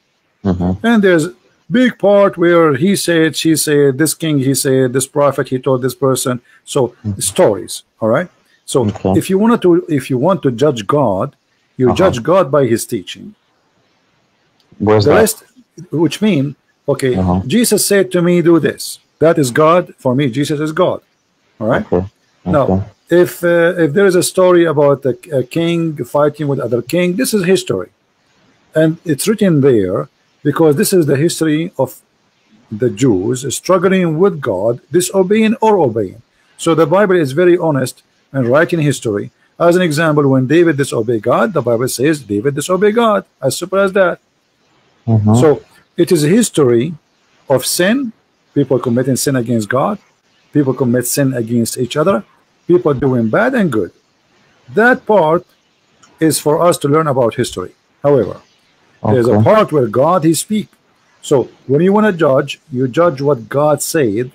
and there's big part where he said, she said, this king he said, this prophet he told this person. So stories, all right. So if you want to judge God, you judge God by his teaching. Where's the that? rest, which mean Jesus said to me, do this. That is God for me. Jesus is God. All right. Now, if there is a story about a king fighting with other king, this is history, and it's written there because this is the history of the Jews struggling with God, disobeying or obeying. So the Bible is very honest and writing history. As an example, when David disobeyed God, the Bible says David disobeyed God. As simple as that. So it is a history of sin, people committing sin against God, people commit sin against each other, people doing bad and good. That part is for us to learn about history. However, there's a part where God he speaks. So when you want to judge, you judge what God said,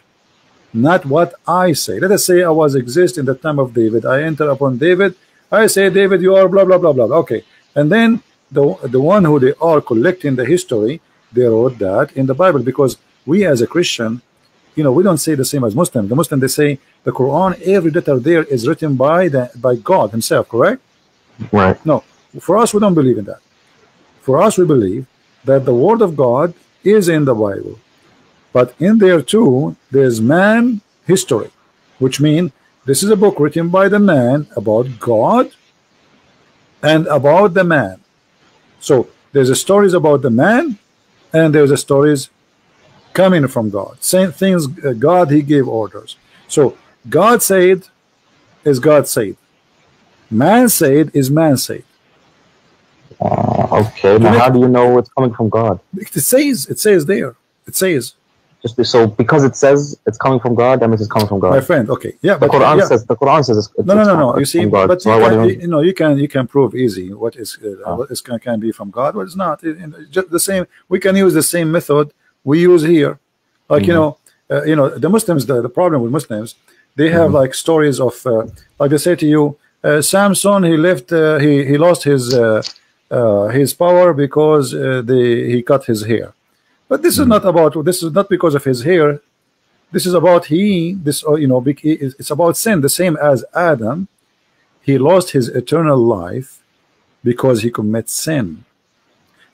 not what I say. Let us say I was exist in the time of David. I enter upon David. I say, David, you are blah blah blah blah. Okay, and then the one who they are collecting the history, they wrote that in the Bible, because we as a Christian, we don't say the same as Muslim. The Muslim, they say the Quran, every letter there is written by God himself, correct? Right. No, for us we don't believe in that. For us we believe that the word of God is in the Bible, but in there too there's man history, which means this is a book written by the man about God and about the man. So there's a stories about the man, and there's a stories coming from God. Same things, God he gave orders. So God said is God said. Man said is man said. Okay. Now how do you know it's coming from God? It says there. It says So because it says it's coming from God, that means it's coming from God. My friend, okay, yeah, The but Quran yeah. says it's No. You see, from God. but So you know, you can prove easy what is what is can be from God, what is not. Just the same. We can use the same method we use here. Like you know, the Muslims. The problem with Muslims, they have like stories of like they say to you, Samson, he left, he lost his power because he cut his hair. But this is not about. This is not because of his hair. This is about you know, it's about sin. The same as Adam, he lost his eternal life because he commits sin.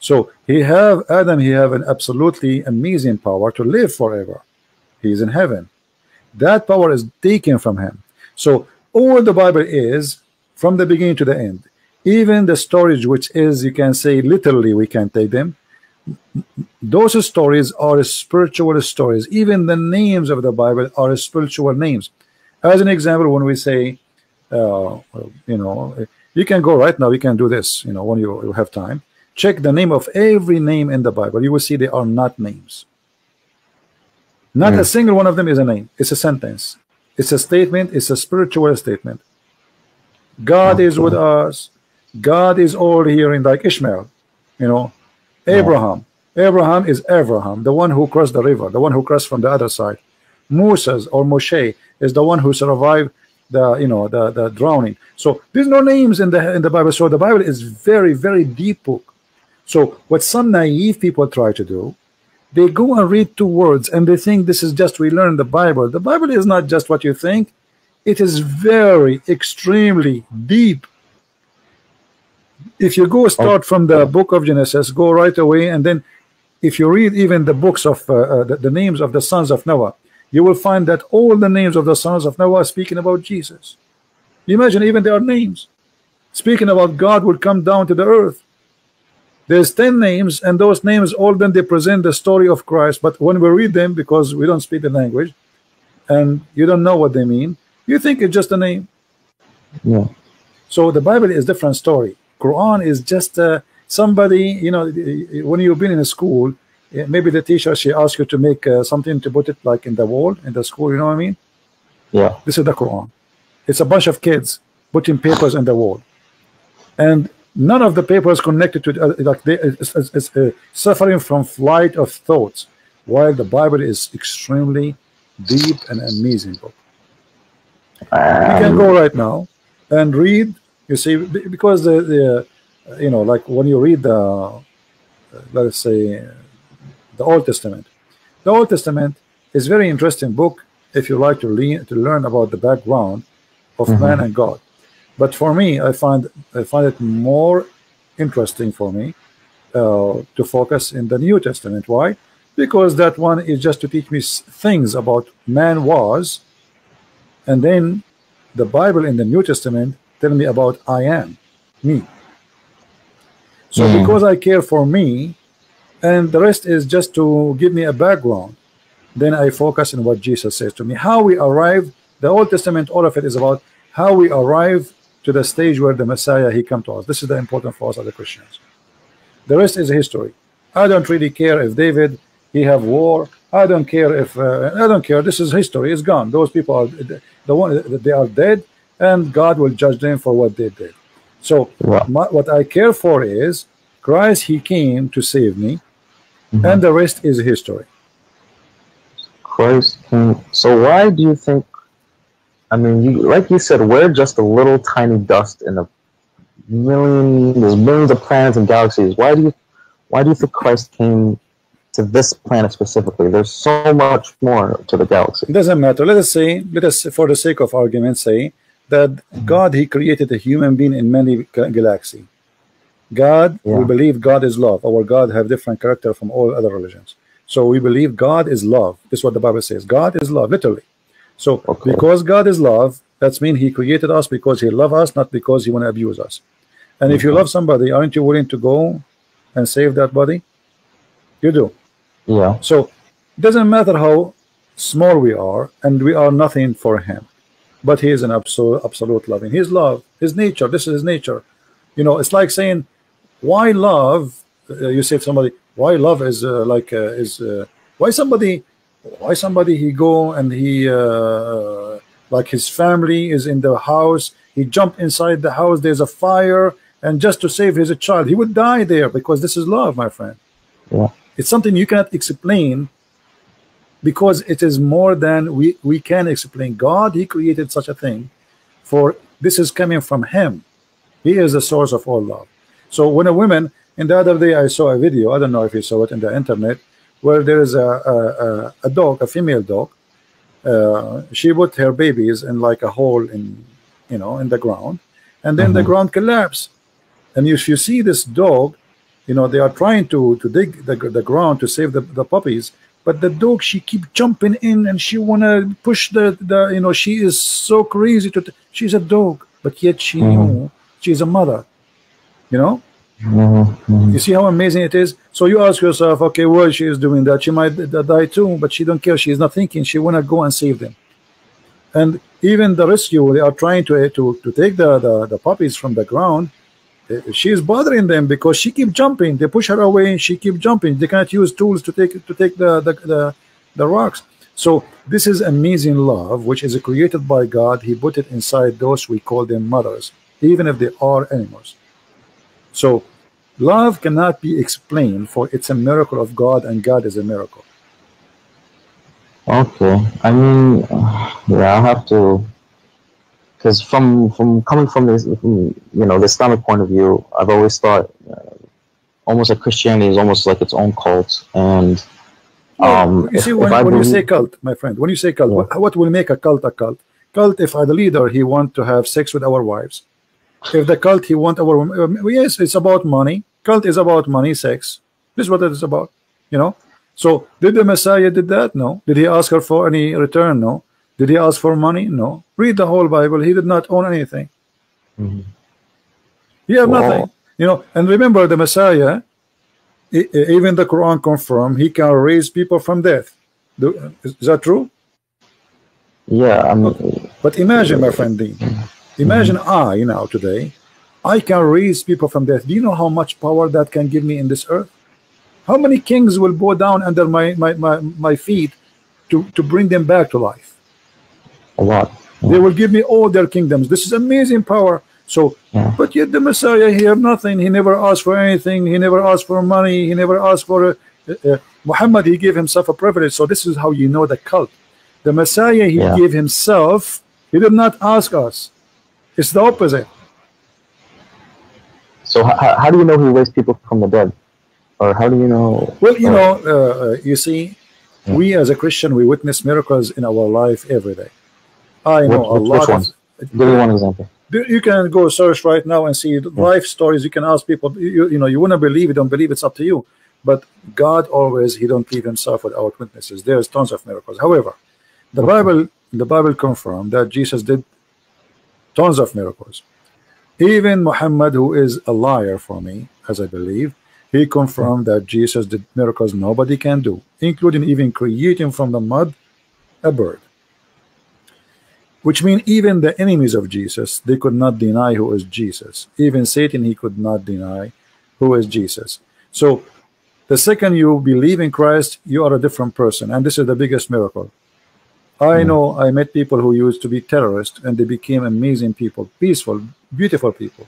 So he have an absolutely amazing power to live forever. He's in heaven. That power is taken from him. So all the Bible is from the beginning to the end. Even the stories, which is, you can say literally, we can take them. Those stories are spiritual stories. Even the names of the Bible are spiritual names. As an example, when we say, you know, you can go right now, you can do this, you know, when you have time. Check the name of every name in the Bible. You will see they are not names. Not a single one of them is a name. It's a sentence. It's a statement. It's a spiritual statement. God is with us. God is all here in, like Ishmael, you know. Abraham is Abraham, the one who crossed the river, the one who crossed from the other side. Moses or Moshe is the one who survived the, you know, the drowning. So there's no names in the Bible. So the Bible is very, very deep book. So what some naive people try to do, they go and read two words and they think this is just, we learn the Bible. The Bible is not just what you think. It is very extremely deep. If you go start from the book of Genesis, go right away, and then if you read even the books of the names of the sons of Noah, you will find that all the names of the sons of Noah are speaking about Jesus. Imagine, even their names speaking about God will come down to the earth. There's 10 names, and those names, all then they present the story of Christ. But when we read them, because we don't speak the language and you don't know what they mean, you think it's just a name. Yeah. So the Bible is different story. Quran is just somebody, you know, when you've been in a school, maybe the teacher, she asks you to make something to put it like in the wall in the school, you know what I mean? Yeah. This is the Quran. It's a bunch of kids putting papers in the wall, and none of the papers connected to like it's suffering from flight of thoughts, while the Bible is extremely deep and amazing book. You can go right now and read. You see, because the you know, like when you read the let's say the Old Testament. The Old Testament is very interesting book if you like to learn about the background of man and God. But for me, I find it more interesting for me to focus in the New Testament. Why? Because that one is just to teach me things about man was, and then the Bible in the New Testament tell me about I am, me. So because I care for me, and the rest is just to give me a background, then I focus on what Jesus says to me. How we arrive, the Old Testament, all of it is about how we arrive to the stage where the Messiah, he come to us. This is the important for us as Christians. The rest is history. I don't really care if David, he have war. I don't care if I don't care. This is history. It's gone. Those people are they are dead, and God will judge them for what they did. So what I care for is Christ. He came to save me, and the rest is history. Christ came. So why do you think? I mean, like you said, we're just a little tiny dust in a there's millions of planets and galaxies. Why do you think Christ came to this planet specifically? There's so much more to the galaxy. It doesn't matter. Let us for the sake of argument say that God, he created a human being in many galaxies. God, we believe God is love. Our God have different character from all other religions. So we believe God is love. This is what the Bible says. God is love, literally. So because God is love, that means he created us because he loves us, not because he want to abuse us. And if you love somebody, aren't you willing to go and save that body? You do. Yeah. So it doesn't matter how small we are, and we are nothing for him. But he is an absolute loving. His love, his nature, this is his nature. You know, it's like saying, why love? You say to somebody, why love is why somebody Why somebody he go and he like his family is in the house, he jump inside the house, there's a fire, and just to save his child, he would die there, because this is love, my friend. Yeah. It's something you cannot explain, because it is more than we can explain. God, he created such a thing, for this is coming from him. He is the source of all love. So when a woman, and the other day I saw a video, I don't know if you saw it in the internet, where there is a dog, a female dog, she put her babies in like a hole in, you know, in the ground, and then the ground collapsed. And if you see this dog, you know, they are trying to dig the ground to save the puppies, but the dog, she keep jumping in, and she wanna push the you know, she is so crazy to she's a dog, but yet she knew she's a mother, you know. You see how amazing it is. So you ask yourself, okay, why she is doing that? She might die too, but she don't care. She is not thinking. She wanna go and save them. And even the rescue, they are trying to take the puppies from the ground. She is bothering them because she keep jumping. They push her away, and she keep jumping. They cannot use tools to take the rocks. So this is amazing love, which is created by God. He put it inside those, we call them mothers, even if they are animals. So love cannot be explained, for it's a miracle of God, and God is a miracle. Okay. I mean, yeah, I'll have to, because from coming from this, you know, the Islamic point of view, I've always thought almost like Christianity is almost like its own cult. And you see, when you say cult, my friend, when you say cult, what will make a cult a cult? Cult, if the leader, he want to have sex with our wives. If the cult, he want our, yes, it's about money. Cult is about money, sex. This is what it is about, you know. So did the Messiah did that? No. Did he ask her for any return? No. Did he ask for money? No. Read the whole Bible. He did not own anything. He had nothing, you know. And remember, the Messiah, even the Quran confirmed, he can raise people from death. Is that true? Yeah. I mean, but imagine, my friend Dean, imagine I now today, I can raise people from death. Do you know how much power that can give me in this earth? How many kings will bow down under my feet to bring them back to life? A lot. They will give me all their kingdoms. This is amazing power. So, but yet the Messiah, he had nothing. He never asked for anything. He never asked for money. He never asked for Muhammad. He gave himself a privilege. So this is how you know the cult. The Messiah, he gave himself. He did not ask us. It's the opposite. So how do you know he raised people from the dead? Or how do you know? Well, you know, you see, we as a Christian, we witness miracles in our life every day. I know a lot. Which ones? Give me one example. You can go search right now and see life stories. You can ask people. You know, you wouldn't believe it. Don't believe, it's up to you. But God always, he don't leave himself without witnesses. There's tons of miracles. However, the Bible confirmed that Jesus did tons of miracles. Even Muhammad, who is a liar for me, as I believe, he confirmed that Jesus did miracles nobody can do, including even creating from the mud a bird. Which means even the enemies of Jesus, they could not deny who is Jesus. Even Satan, he could not deny who is Jesus. So the second you believe in Christ, you are a different person. And this is the biggest miracle. I know I met people who used to be terrorists, and they became amazing people, peaceful, beautiful people.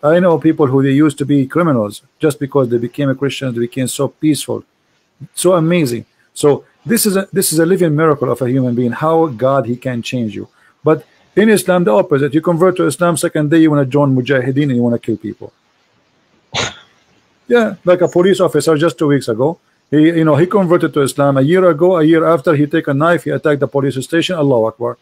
I know people who they used to be criminals, just because they became a Christian, they became so peaceful, so amazing. So this is a living miracle of a human being, how God, he can change you. But in Islam, the opposite. You convert to Islam, second day you want to join Mujahideen and you want to kill people. Yeah, like a police officer just 2 weeks ago. He converted to Islam a year ago. A year after, he take a knife, he attacked the police station. Allahu Akbar.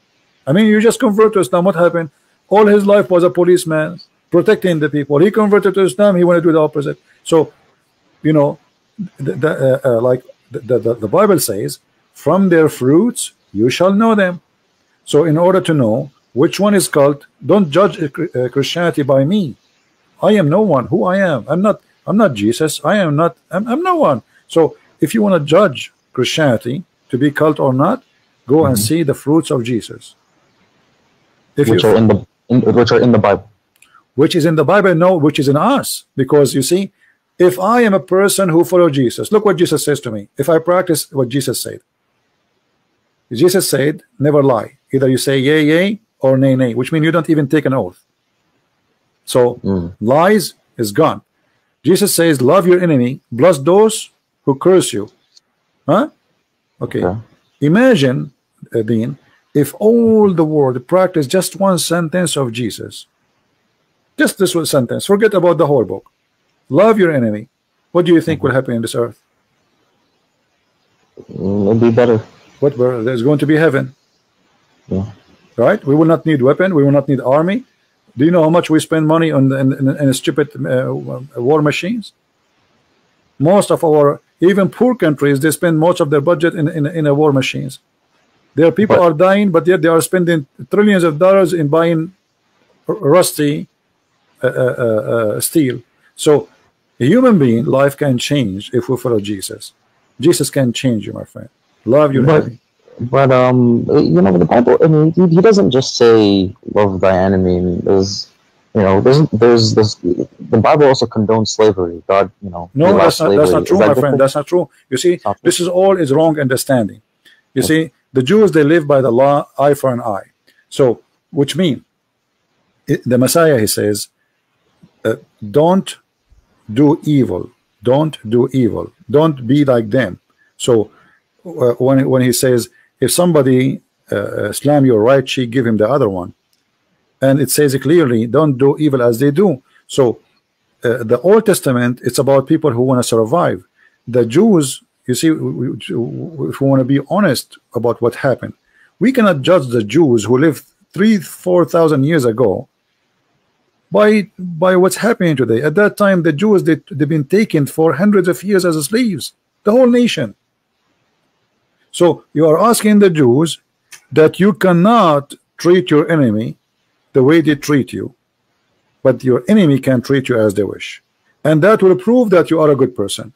I mean, you just convert to Islam. What happened? All his life was a policeman protecting the people. He converted to Islam. He wanted to do the opposite. So, you know, the Bible says, from their fruits you shall know them. So in order to know which one is cult, don't judge Christianity by me. I am no one. Who I am? I'm not Jesus. I'm no one. So if you want to judge Christianity to be cult or not, go and see the fruits of Jesus. Which are in the Bible. Which is in the Bible, no, which is in us. Because you see, if I am a person who follows Jesus, look what Jesus says to me. If I practice what Jesus said, Jesus said, never lie. Either you say yay, yay, or nay, nay, which means you don't even take an oath. So lies is gone. Jesus says, love your enemy, bless those who curse you. Huh? Okay. Imagine, Dean, if all the world practiced just one sentence of Jesus. Just this one sentence. Forget about the whole book. Love your enemy. What do you think will happen in this earth? It'll be better. What? There's going to be heaven. Yeah. Right? We will not need weapon. We will not need army. Do you know how much we spend money on in stupid war machines? Most of our, even poor countries, they spend most of their budget in war machines. Their people are dying, but yet they are spending trillions of dollars in buying rusty steel. So a human being life can change if we follow Jesus. Jesus can change you, my friend. Love your enemy. But you know, the Bible, I mean, he doesn't just say love thy enemy. There's the Bible also condones slavery. God, you know, no, that's not true, my friend. That's not true. You see, this is all is wrong understanding. You see, the Jews, they live by the law, eye for an eye. So, which means the Messiah, he says, don't do evil. Don't do evil. Don't be like them. So when he says, if somebody slam your right cheek, give him the other one. And it says clearly, don't do evil as they do. So the Old Testament, it's about people who want to survive. The Jews, you see, if we want to be honest about what happened, we cannot judge the Jews who lived 3,000-4,000 years ago by what's happening today. At that time, the Jews, they've been taken for hundreds of years as slaves, the whole nation. So you are asking the Jews that you cannot treat your enemy the way they treat you, but your enemy can treat you as they wish, and that will prove that you are a good person.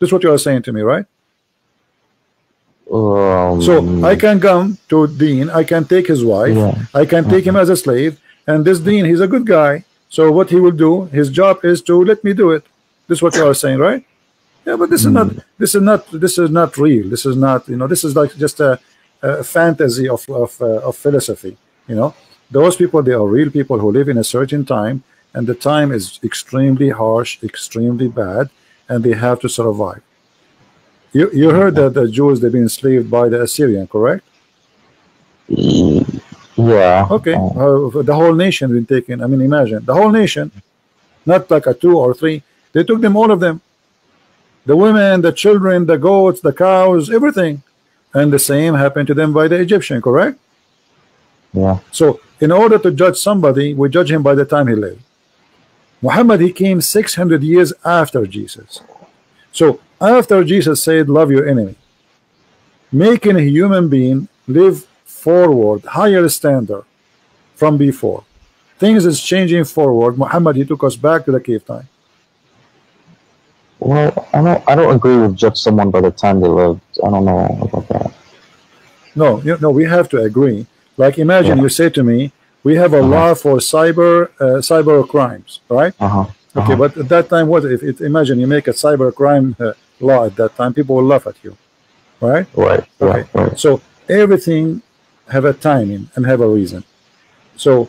This is what you are saying to me, right? So I can come to Dean, I can take his wife, I can take him as a slave, and this Dean, he's a good guy. So what he will do, his job is to let me do it. This is what you are saying, right? Yeah, but this is not real. This is not, you know, this is like just a fantasy of philosophy. You know, those people, they are real people who live in a certain time, and the time is extremely harsh, extremely bad, and they have to survive. You heard that the Jews, they've been enslaved by the Assyrian, correct? Yeah. Okay. The whole nation been taken. I mean, imagine the whole nation, not like a 2 or 3. They took them, all of them. The women, the children, the goats, the cows, everything. And the same happened to them by the Egyptian, correct? Yeah. So in order to judge somebody, we judge him by the time he lived. Muhammad, he came 600 years after Jesus. So after Jesus said, love your enemy, making a human being live forward, higher standard from before. Things is changing forward. Muhammad, he took us back to the cave time. Well, I don't agree with judge someone by the time they lived. I don't know about that. No, we have to agree. Like, imagine you say to me, we have a law for cyber crimes, right? Okay, but at that time, what if imagine you make a cyber crime law at that time, people will laugh at you, right? Right. Okay. Right. So everything have a timing and have a reason. So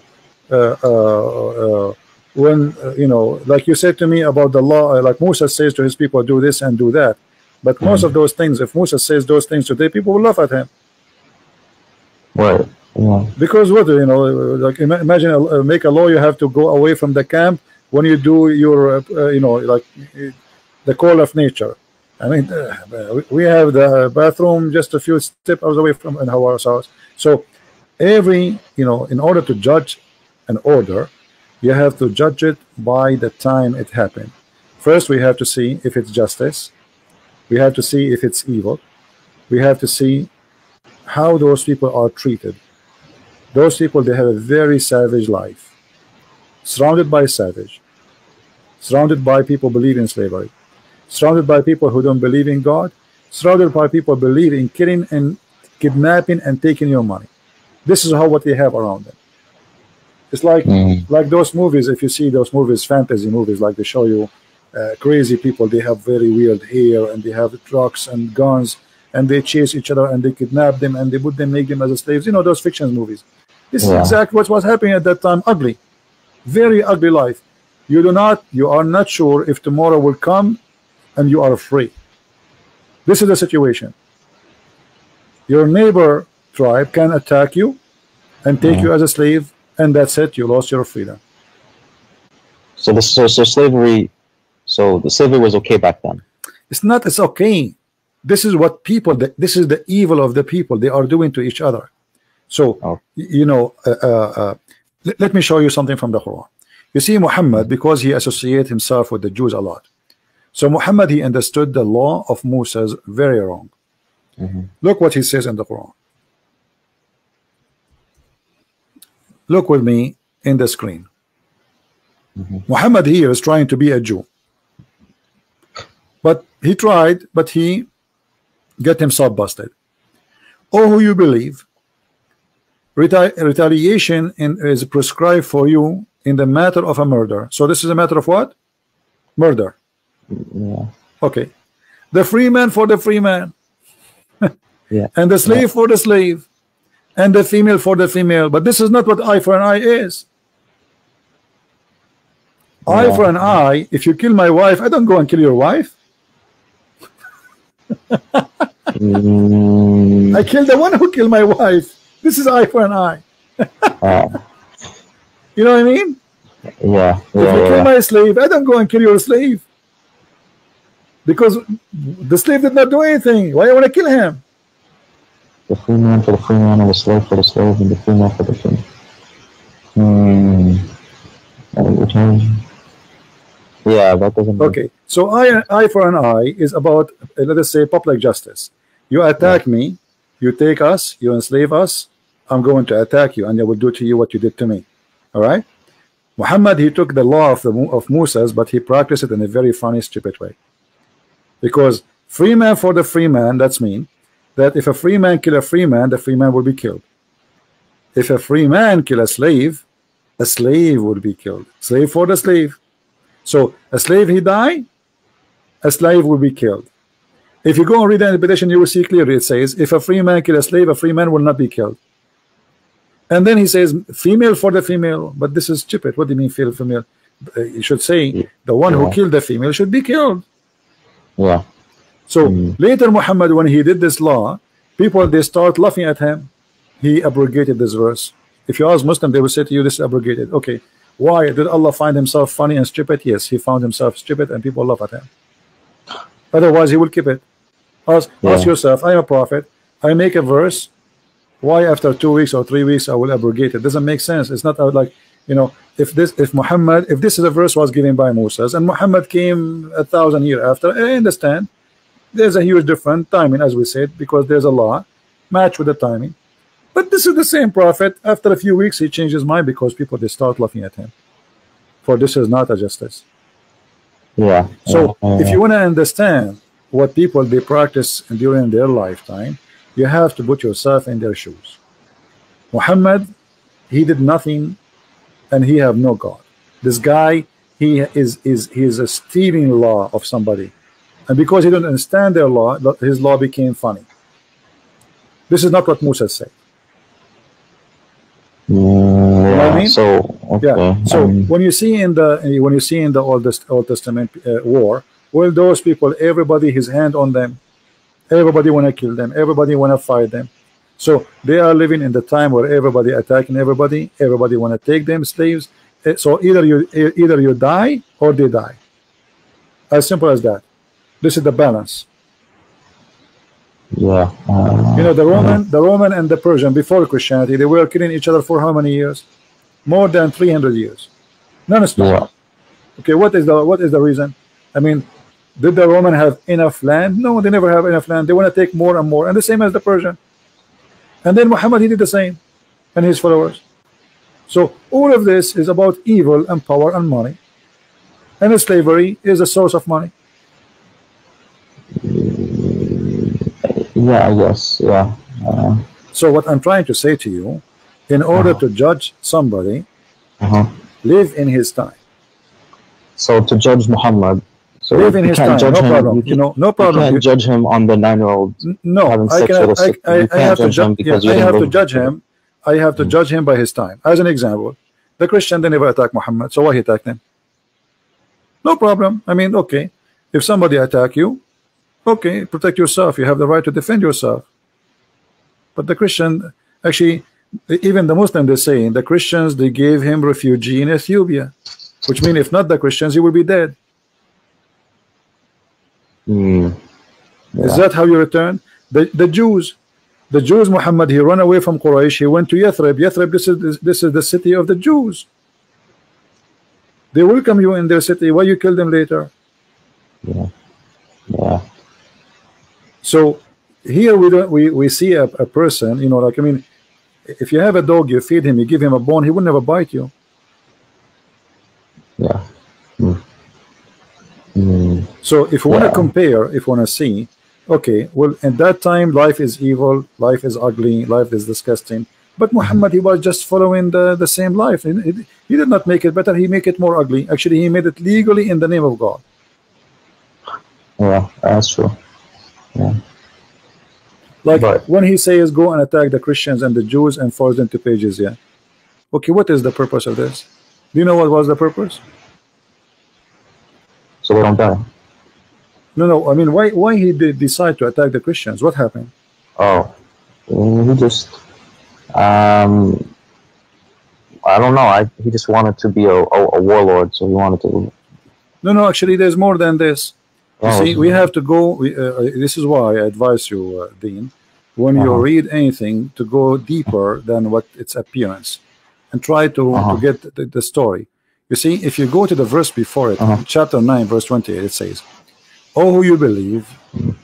when you know, like you said to me about the law, like Musa says to his people, do this and do that. But most of those things, if Musa says those things today, people will laugh at him. Right. Yeah. Because what, you know, like imagine make a law, you have to go away from the camp when you do your you know, like the call of nature. I mean, we have the bathroom just a few steps away from our house. So every, you know, in order to judge an order, you have to judge it by the time it happened. First, we have to see if it's justice. We have to see if it's evil. We have to see how those people are treated. Those people, they have a very savage life, surrounded by savage, surrounded by people believe in slavery, surrounded by people who don't believe in God, surrounded by people believe in killing and kidnapping and taking your money. This is how what they have around them. It's like those movies. If you see those movies, fantasy movies, like they show you crazy people, they have very weird hair and they have trucks and guns, and they chase each other and they kidnap them and they put them, make them as slaves. You know those fiction movies. This is exactly what was happening at that time. Ugly, very ugly life. You are not sure if tomorrow will come and you are free. This is the situation. Your neighbor tribe can attack you and take you as a slave, and that's it. You lost your freedom. So slavery. So the slavery was okay back then. It's not. It's okay. This is what people. This is the evil of the people. They are doing to each other. So you know. Let me show you something from the Quran. You see, Muhammad, because he associates himself with the Jews a lot. So Muhammad, he understood the law of Moses very wrong. Look what he says in the Quran. Look with me in the screen. Muhammad here is trying to be a Jew, but he tried, but he got himself busted. Oh, who you believe, retaliation is prescribed for you in the matter of a murder. So this is a matter of what? Murder. Okay. The free man for the free man. And the slave for the slave, and the female for the female. But this is not what eye for an eye is. Eye for an eye. If you kill my wife, I don't go and kill your wife. I kill the one who killed my wife. This is eye for an eye. You know what I mean? If you kill my slave, I don't go and kill your slave, because the slave did not do anything. Why I want to kill him? The free man for the free man, and the slave for the slave, and the free man for the free man. Yeah, that doesn't. Okay, so eye for an eye is about, let us say, public justice. You attack me, you take us, you enslave us. I'm going to attack you, and I will do to you what you did to me. All right. Muhammad, he took the law of Moses, but he practiced it in a very funny, stupid way. Because free man for the free man, that's mean that if a free man kill a free man, the free man will be killed. If a free man kill a slave would be killed. Slave for the slave. So a slave he die, a slave will be killed. If you go and read the interpretation, you will see clearly it says if a free man kill a slave, a free man will not be killed. And then he says female for the female, but this is stupid. What do you mean female? You should say the one who killed the female should be killed. So later Muhammad, when he did this law, people, they start laughing at him. He abrogated this verse. If you ask Muslim, they will say to you, this is abrogated. Okay, why did Allah find himself funny and stupid? Yes, he found himself stupid and people laugh at him. Otherwise he will keep it. Ask yourself, I am a prophet, I make a verse, why after 2 weeks or 3 weeks I will abrogate it? Doesn't make sense. It's not like, you know, if this is a verse was given by Moses and Muhammad came 1,000 years after, I understand there's a huge different timing, as we said, because there's a law match with the timing. But this is the same prophet. After a few weeks he changed his mind because people, they start laughing at him, for this is not a justice. So if you want to understand what people they practice during their lifetime, you have to put yourself in their shoes. Muhammad, he did nothing and he have no God. This guy, he is a stealing law of somebody, and because he didn't understand their law, his law became funny. This is not what Musa said. You know what I mean? So when you see in the Old Testament war, well, those people, everybody his hand on them, everybody want to kill them, everybody want to fight them. So they are living in the time where everybody attacking everybody want to take them slaves. So either you die or they die. As simple as that. This is the balance. You know, the Roman and the Persian before Christianity, they were killing each other for how many years? More than 300 years, non-stop. Okay, what is the reason? I mean, did the Roman have enough land? No, they never have enough land. They want to take more and more, and the same as the Persian. And then Muhammad, he did the same, and his followers. So all of this is about evil and power and money, and slavery is a source of money. So what I'm trying to say to you, in order to judge somebody, live in his time. So to judge Muhammad, So Live in you his can't time, judge no him. problem. You know, no You problem. can't judge him on the 9-year-old No, having I sex with a cannot. sick. You I can't have to judge him judge. because Yeah, you I didn't have to live judge with him. him. I have to judge him by his time. As an example, the Christian, they never attack Muhammad, so why he attacked him? No problem. I mean, okay, if somebody attack you, okay, protect yourself. You have the right to defend yourself. But the Christian, actually, even the Muslim, they say the Christians, they gave him refugee in Ethiopia, which means if not the Christians, he will be dead. Is that how you return? The Jews, Muhammad, he ran away from Quraysh. He went to Yathrib. Yathrib, this is the city of the Jews. They welcome you in their city. Why you kill them later? Yeah. So here we see a person, you know, like, I mean, if you have a dog, you feed him, you give him a bone, he will never bite you. Yeah. So if you want to compare, if you want to see, okay, well, at that time life is evil, life is ugly, life is disgusting. But Muhammad, he was just following the same life. He did not make it better, he made it more ugly. Actually, he made it legally in the name of God. Yeah, that's true. Yeah. Like when he says go and attack the Christians and the Jews and force them to pay jizya. Okay, what is the purpose of this? Do you know what was the purpose? So they don't die. No, I mean, why he did decide to attack the Christians? What happened? Oh, he just I don't know. He just wanted to be a warlord, so he wanted to. No, actually, there's more than this. You see, we have to go. This is why I advise you, Dean, when you read anything, to go deeper than what its appearance, and try to get the story. You see, if you go to the verse before it, chapter 9, verse 28, it says, "Oh, who you believe,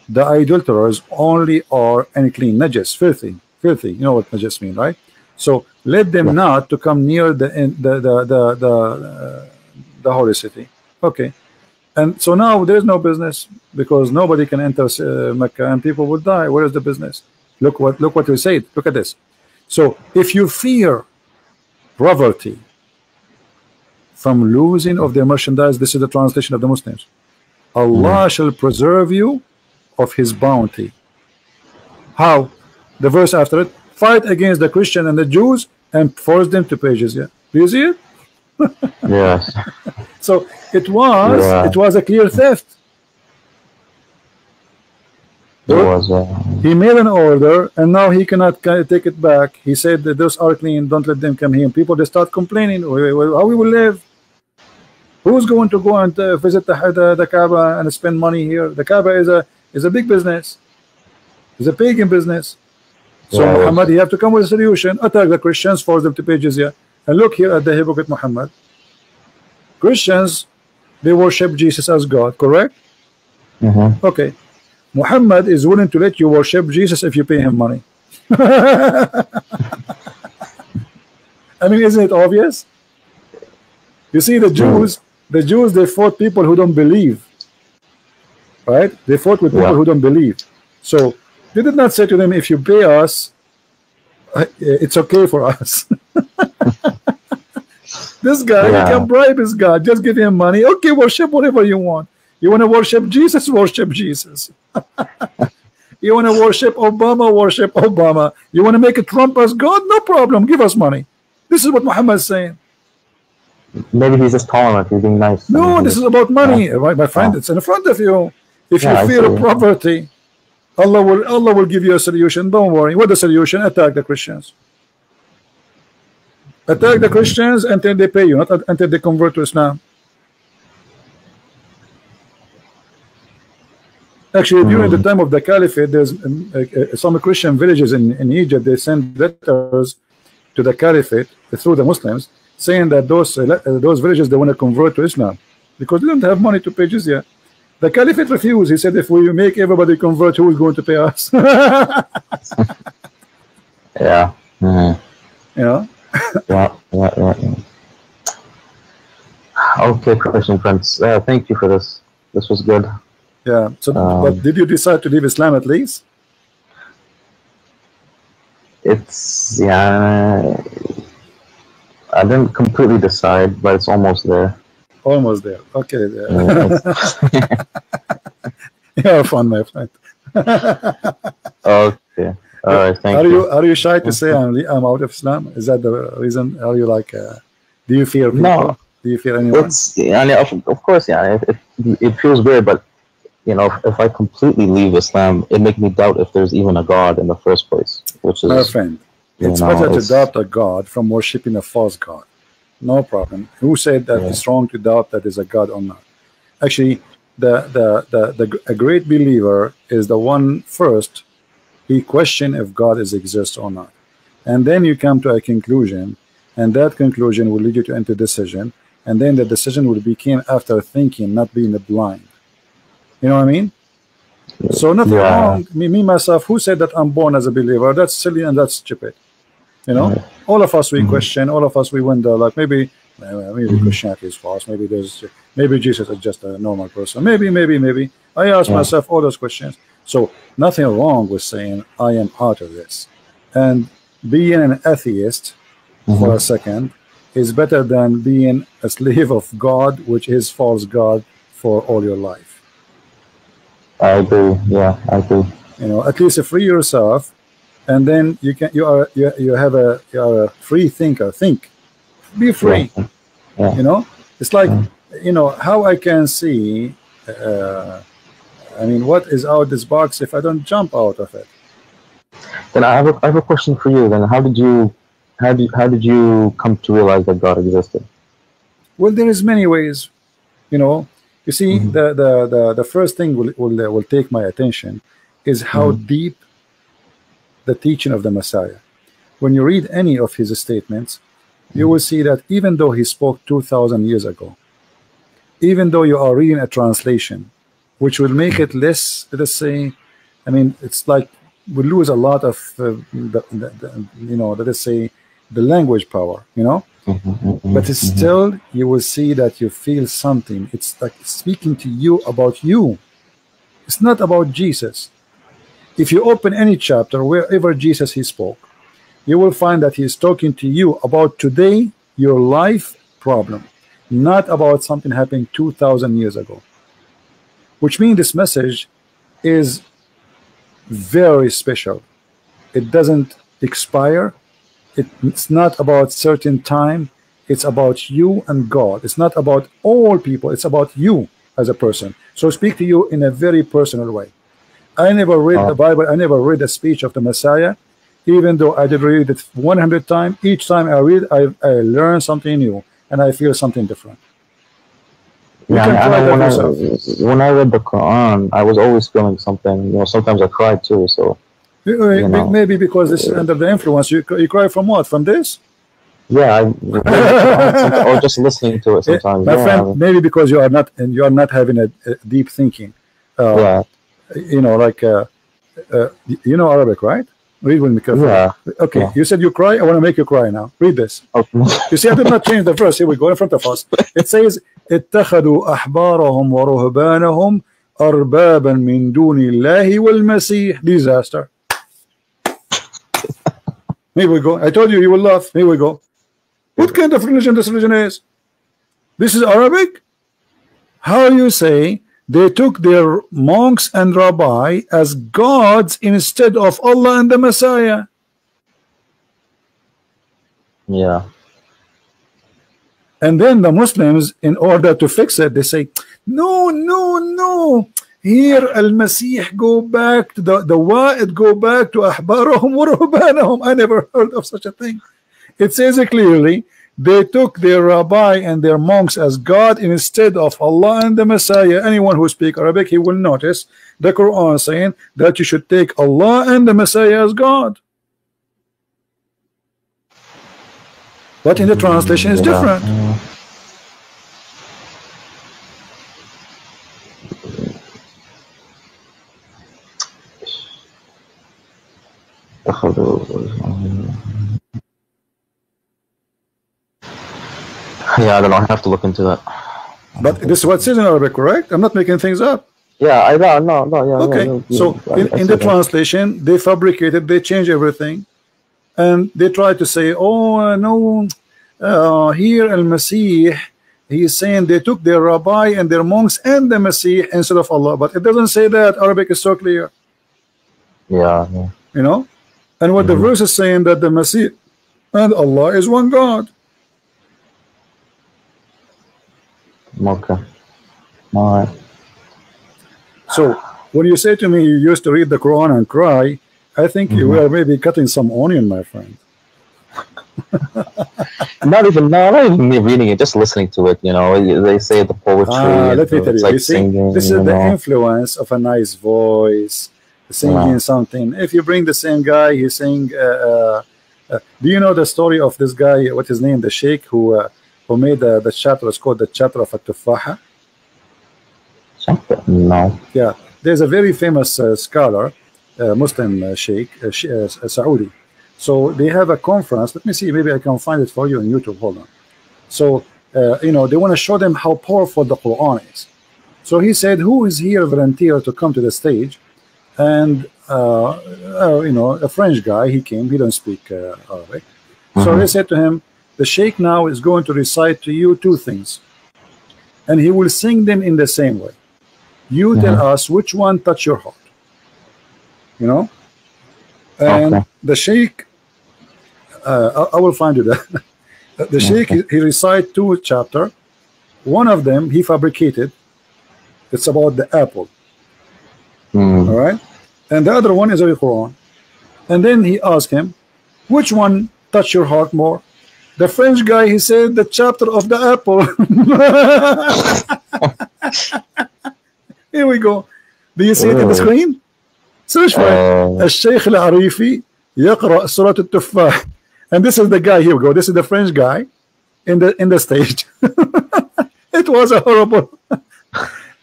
the idolaters only are unclean, najis, filthy. You know what najis mean, right? So let them not to come near the holy city." Okay. And so now there's no business because nobody can enter Mecca and people will die. Where is the business? Look what we said. Look at this. So if you fear poverty from losing of their merchandise, this is the translation of the Muslims. Allah shall preserve you of his bounty. How? The verse after it, fight against the Christian and the Jews and force them to pay jizya. Do you see it? Yes. So it was a clear theft. It was. He made an order and now he cannot take it back. He said that those are clean, don't let them come here. And people, they start complaining, how we will live? Who's going to go and visit the Kaaba and spend money here? The Kaaba is a big business. It's a pagan business. So Muhammad, he have to come with a solution. Attack the Christians, force them to pay jizya. And look here at the hypocrite Muhammad. Christians, they worship Jesus as God, correct? Okay. Muhammad is willing to let you worship Jesus if you pay him money. I mean, isn't it obvious? You see, the Jews, they fought people who don't believe. Right? They fought with people who don't believe. So they did not say to them, if you pay us, it's okay for us. This guy, you can bribe his God. Just give him money. Okay, worship whatever you want. You want to worship Jesus? Worship Jesus. You want to worship Obama? Worship Obama. You want to make a Trump as God? No problem. Give us money. This is what Muhammad is saying. Maybe he's just tolerant. He's being nice. No, this is about money, right, my friend. It's in front of you. If you fear poverty, Allah will give you a solution. Don't worry. What's the solution? Attack the Christians. Attack the Christians until they pay you, not until they convert to Islam. Actually, during the time of the Caliphate, there's some Christian villages in Egypt. They send letters to the Caliphate through the Muslims, saying that those villages, they want to convert to Islam because they don't have money to pay jizya. The Caliphate refused. He said, if we make everybody convert, who is going to pay us? Yeah. You know? Yeah. Okay, Christian friends. Thank you for this. This was good. Yeah. So, but did you decide to leave Islam at least? I didn't completely decide, but it's almost there. Almost there. Okay. Yeah. You're fun, my friend. Okay. All right. Thank you. Are you shy to say I'm out of Islam? Is that the reason? Are you like? Do you fear people? No, Do you fear anyone? it's, and of course, yeah. It feels weird, but you know, if I completely leave Islam, it makes me doubt if there's even a God in the first place. Which is, my friend, it's better to doubt a God from worshiping a false God. No problem. Who said that it's wrong to doubt that is a God or not? Actually, a great believer is the one first he question if God exists or not, and then you come to a conclusion, and that conclusion will lead you to enter decision, and then the decision will become after thinking, not being blind. You know what I mean? So nothing wrong. Me myself, who said that I'm born as a believer? That's silly and that's stupid. You know, all of us we question, all of us we wonder, like maybe Christianity is false, maybe Jesus is just a normal person, maybe. I ask myself all those questions. So nothing wrong with saying I am out of this, and being an atheist for a second is better than being a slave of God, which is false God, for all your life. I agree. Yeah, I agree. You know, at least free yourself, and then you are a free thinker. Think, be free. Yeah. You know, it's like you know how I can see. I mean, what is out this box if I don't jump out of it? Then I have a question for you. Then how did you come to realize that God existed? Well, there is many ways. You know, you see, the first thing will take my attention is how deep the teaching of the Messiah. When you read any of his statements, you will see that even though he spoke 2,000 years ago, even though you are reading a translation, which will make it less, let us say, I mean, it's like we lose a lot of you know, let us say, the language power, you know. But still, you will see that you feel something. It's like speaking to you about you. It's not about Jesus. If you open any chapter, wherever Jesus he spoke, you will find that he is talking to you about today, your life problem, not about something happening 2,000 years ago. Which means this message is very special. It doesn't expire. It's not about certain time. It's about you and God. It's not about all people. It's about you as a person. So speak to you in a very personal way. I never read the Bible. I never read a speech of the Messiah, even though I did read it 100 times. Each time I read, I learn something new and I feel something different. When I read the Quran, I was always feeling something. You know, sometimes I cried too. So maybe because this is under the influence. You cry from what? From this? Yeah, or just listening to it sometimes. My friend, maybe because you are not having a deep thinking. You know, like you know Arabic, right? Read with me carefully. Yeah. Okay. Yeah. You said you cry. I want to make you cry now. Read this. Okay. You see, I did not change the verse. Here we go in front of us. It says, اتخذوا أحبارهم ورهبانهم أربابا من دون الله والمسيح. Disaster. Here we go. I told you will laugh. Here we go. What kind of religion this religion is? This is Arabic? How you say they took their monks and rabbi as gods instead of Allah and the Messiah? Yeah. And then the Muslims, in order to fix it, they say, no. Here Al-Masih go back to the Wa'id go back to Ahbarahum wa Ruhbanahum. I never heard of such a thing. It says it clearly. They took their rabbi and their monks as God instead of Allah and the Messiah. Anyone who speaks Arabic, he will notice the Quran saying that you should take Allah and the Messiah as God. But in the translation is different. Yeah, I don't know. I have to look into that. But this is what it says in Arabic, correct? I'm not making things up. Yeah, no, yeah. Okay, so in the translation, they fabricated, they changed everything, and they tried to say, oh no, here Al-Masih he is saying they took their rabbi and their monks and the Messiah instead of Allah, but it doesn't say that. Arabic is so clear. Yeah. You know, and what the verse is saying that the Messiah and Allah is one God. Okay. All right. So when you say to me you used to read the Quran and cry, I think you were maybe cutting some onion, my friend. Not even me reading it, just listening to it. You know, they say the poetry. Let me tell you, like you see, singing, this is the influence of a nice voice, singing something. If you bring the same guy, he sing. Do you know the story of this guy? What his name? The sheikh who made the chapter. It's called the chapter of At-Tufaha. No. Yeah, there's a very famous scholar, Muslim sheikh, Saudi. So they have a conference. Let me see, maybe I can find it for you on YouTube. Hold on. So you know, they want to show them how powerful the Quran is. So he said, who is here volunteer to come to the stage? And you know, a French guy, he came. He don't speak Arabic. So they said to him, the sheikh now is going to recite to you two things, and he will sing them in the same way. You tell us which one touch your heart. You know, and the sheikh, I will find you that. The sheikh, he recite two chapter. One of them he fabricated. It's about the apple. All right, and the other one is the Quran. And then he asked him, which one touch your heart more? The French guy, he said the chapter of the apple. Here we go. Do you see it in the screen? Search for it. الشيخ العريفي يقرأ سورة التفاح. And this is the guy. Here we go. This is the French guy in the stage. It was a horrible.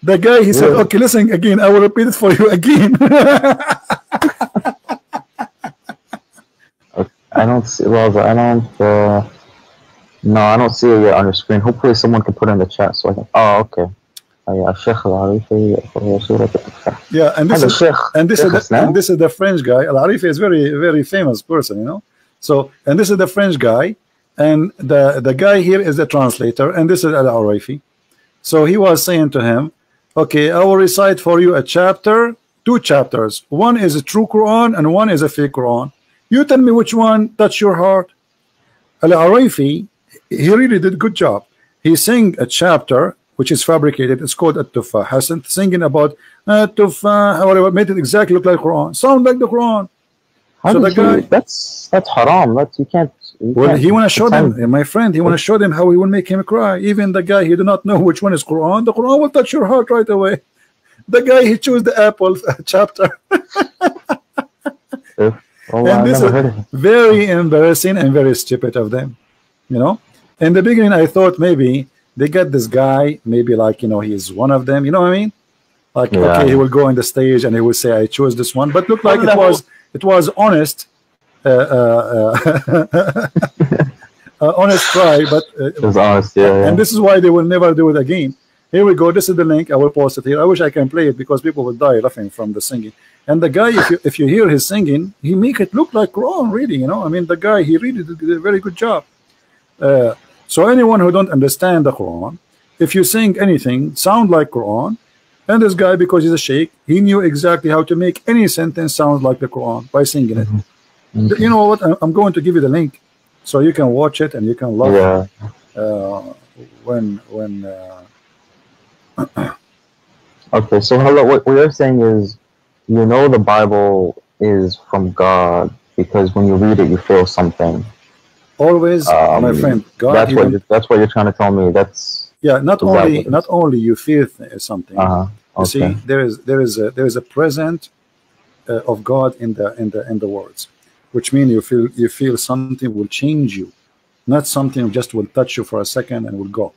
The guy, he said, okay, listen again. I will repeat it for you again. I don't see. Well, I don't. No, I don't see it yet on your screen. Hopefully, someone can put it in the chat so I can. Oh, okay. Yeah, and this is the French guy. Al-Arifi is very famous person, you know. So, and this is the French guy, and the guy here is the translator, and this is Al-Arifi. So he was saying to him, okay, I will recite for you a chapter, two chapters. One is a true Quran and one is a fake Quran. You tell me which one touch your heart. Al-Arifi, he really did a good job. He sang a chapter which is fabricated. It's called At-Tufah. Hassan singing about At-Tufah, whatever, made it exactly look like Quran. Sound like the Quran. So the guy, that's haram. That's you can't. Well, he want to show them, my friend. He want to show them how he will make him cry. Even the guy, he do not know which one is Quran. The Quran will touch your heart right away. The guy, he chose the apple chapter. And this is very embarrassing and very stupid of them. You know, in the beginning, I thought maybe they get this guy, maybe like, you know, he's one of them. You know what I mean? Like, okay, he will go on the stage and he will say, I chose this one. But looked like it was honest. Honest cry, but it was honest, and this is why they will never do it again. Here we go. This is the link. I will post it here. I wish I can play it because people will die laughing from the singing. And the guy, if you hear his singing, he make it look like Quran, really. You know, I mean, the guy, he really did a very good job. So anyone who don't understand the Quran, if you sing anything sound like Quran, and this guy, because he's a sheikh, he knew exactly how to make any sentence sound like the Quran by singing it. You know what? I'm going to give you the link so you can watch it and you can love when Okay, so hello, what you're saying is, you know, the Bible is from God because when you read it you feel something. Always, my friend, God, that's what you're trying to tell me. That's not only you feel something. You see, there is a present of God in the words, which means you feel something will change you, not something just will touch you for a second and will go.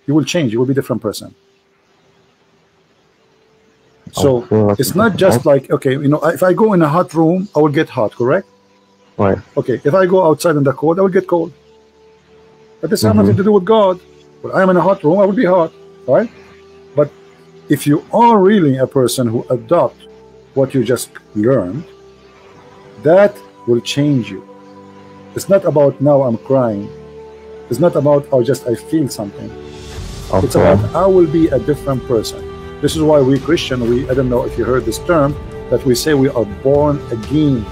You will change. You will be a different person. So it's not just like, okay, you know, if I go in a hot room, I will get hot, correct? Right. Okay, if I go outside in the cold, I will get cold. But this has nothing to do with God. When I'm in a hot room, I will be hot, right? But if you are really a person who adopt what you just learned, that will change you. It's not about now I'm crying. It's not about I feel something. Okay. It's about I will be a different person. This is why we Christian, I don't know if you heard this term, that we say we are born again.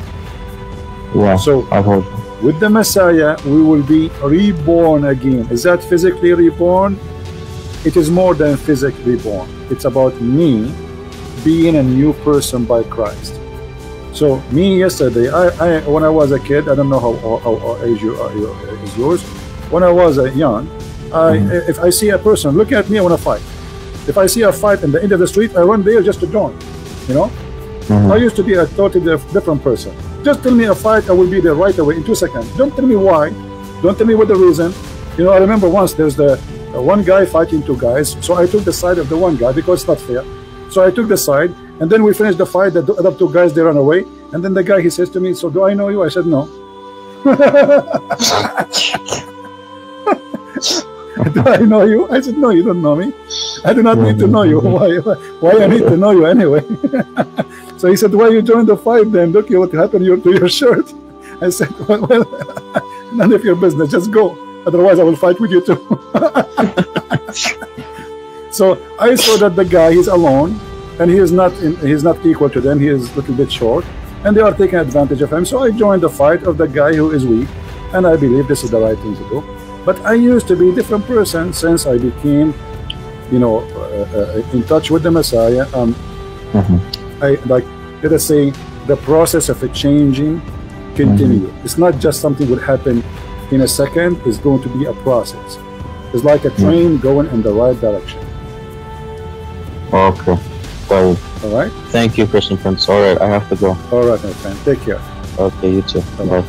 Yeah, so I've heard. with the Messiah, we will be reborn again. Is that physically reborn? It is more than physically born. It's about me being a new person by Christ. So me yesterday, when I was a kid, I don't know how age is yours. When I was young, if I see a person, look at me, I want to fight. If I see a fight in the end of the street, I run there just to join. You know, I used to be a totally different person. Just tell me a fight, I will be there right away in 2 seconds. Don't tell me why. Don't tell me what the reason. You know, I remember once there's the one guy fighting two guys, so I took the side of the one guy because it's not fair. So I took the side, and then we finished the fight. The other two guys, they ran away, and then the guy, he says to me, "So do I know you?" I said, "No." Do I know you? I said, "No, you don't know me. I do not need to know you. Why I need to know you anyway?" So he said, "Why you joined the fight then? Look what happened to your shirt." I said, well, none of your business. Just go. Otherwise, I will fight with you too. So I saw that the guy is alone, and he's not equal to them. He is a little bit short, and they are taking advantage of him. So I joined the fight of the guy who is weak, and I believe this is the right thing to do. But I used to be a different person since I became, you know, in touch with the Messiah. I like, let us say, the process of it changing continue. It's not just something would happen in a second. It's going to be a process. It's like a train going in the right direction. Okay. Got it. All right. Thank you, Christian Prince. All right, I have to go. All right, my friend. Take care. Okay, you too. Bye.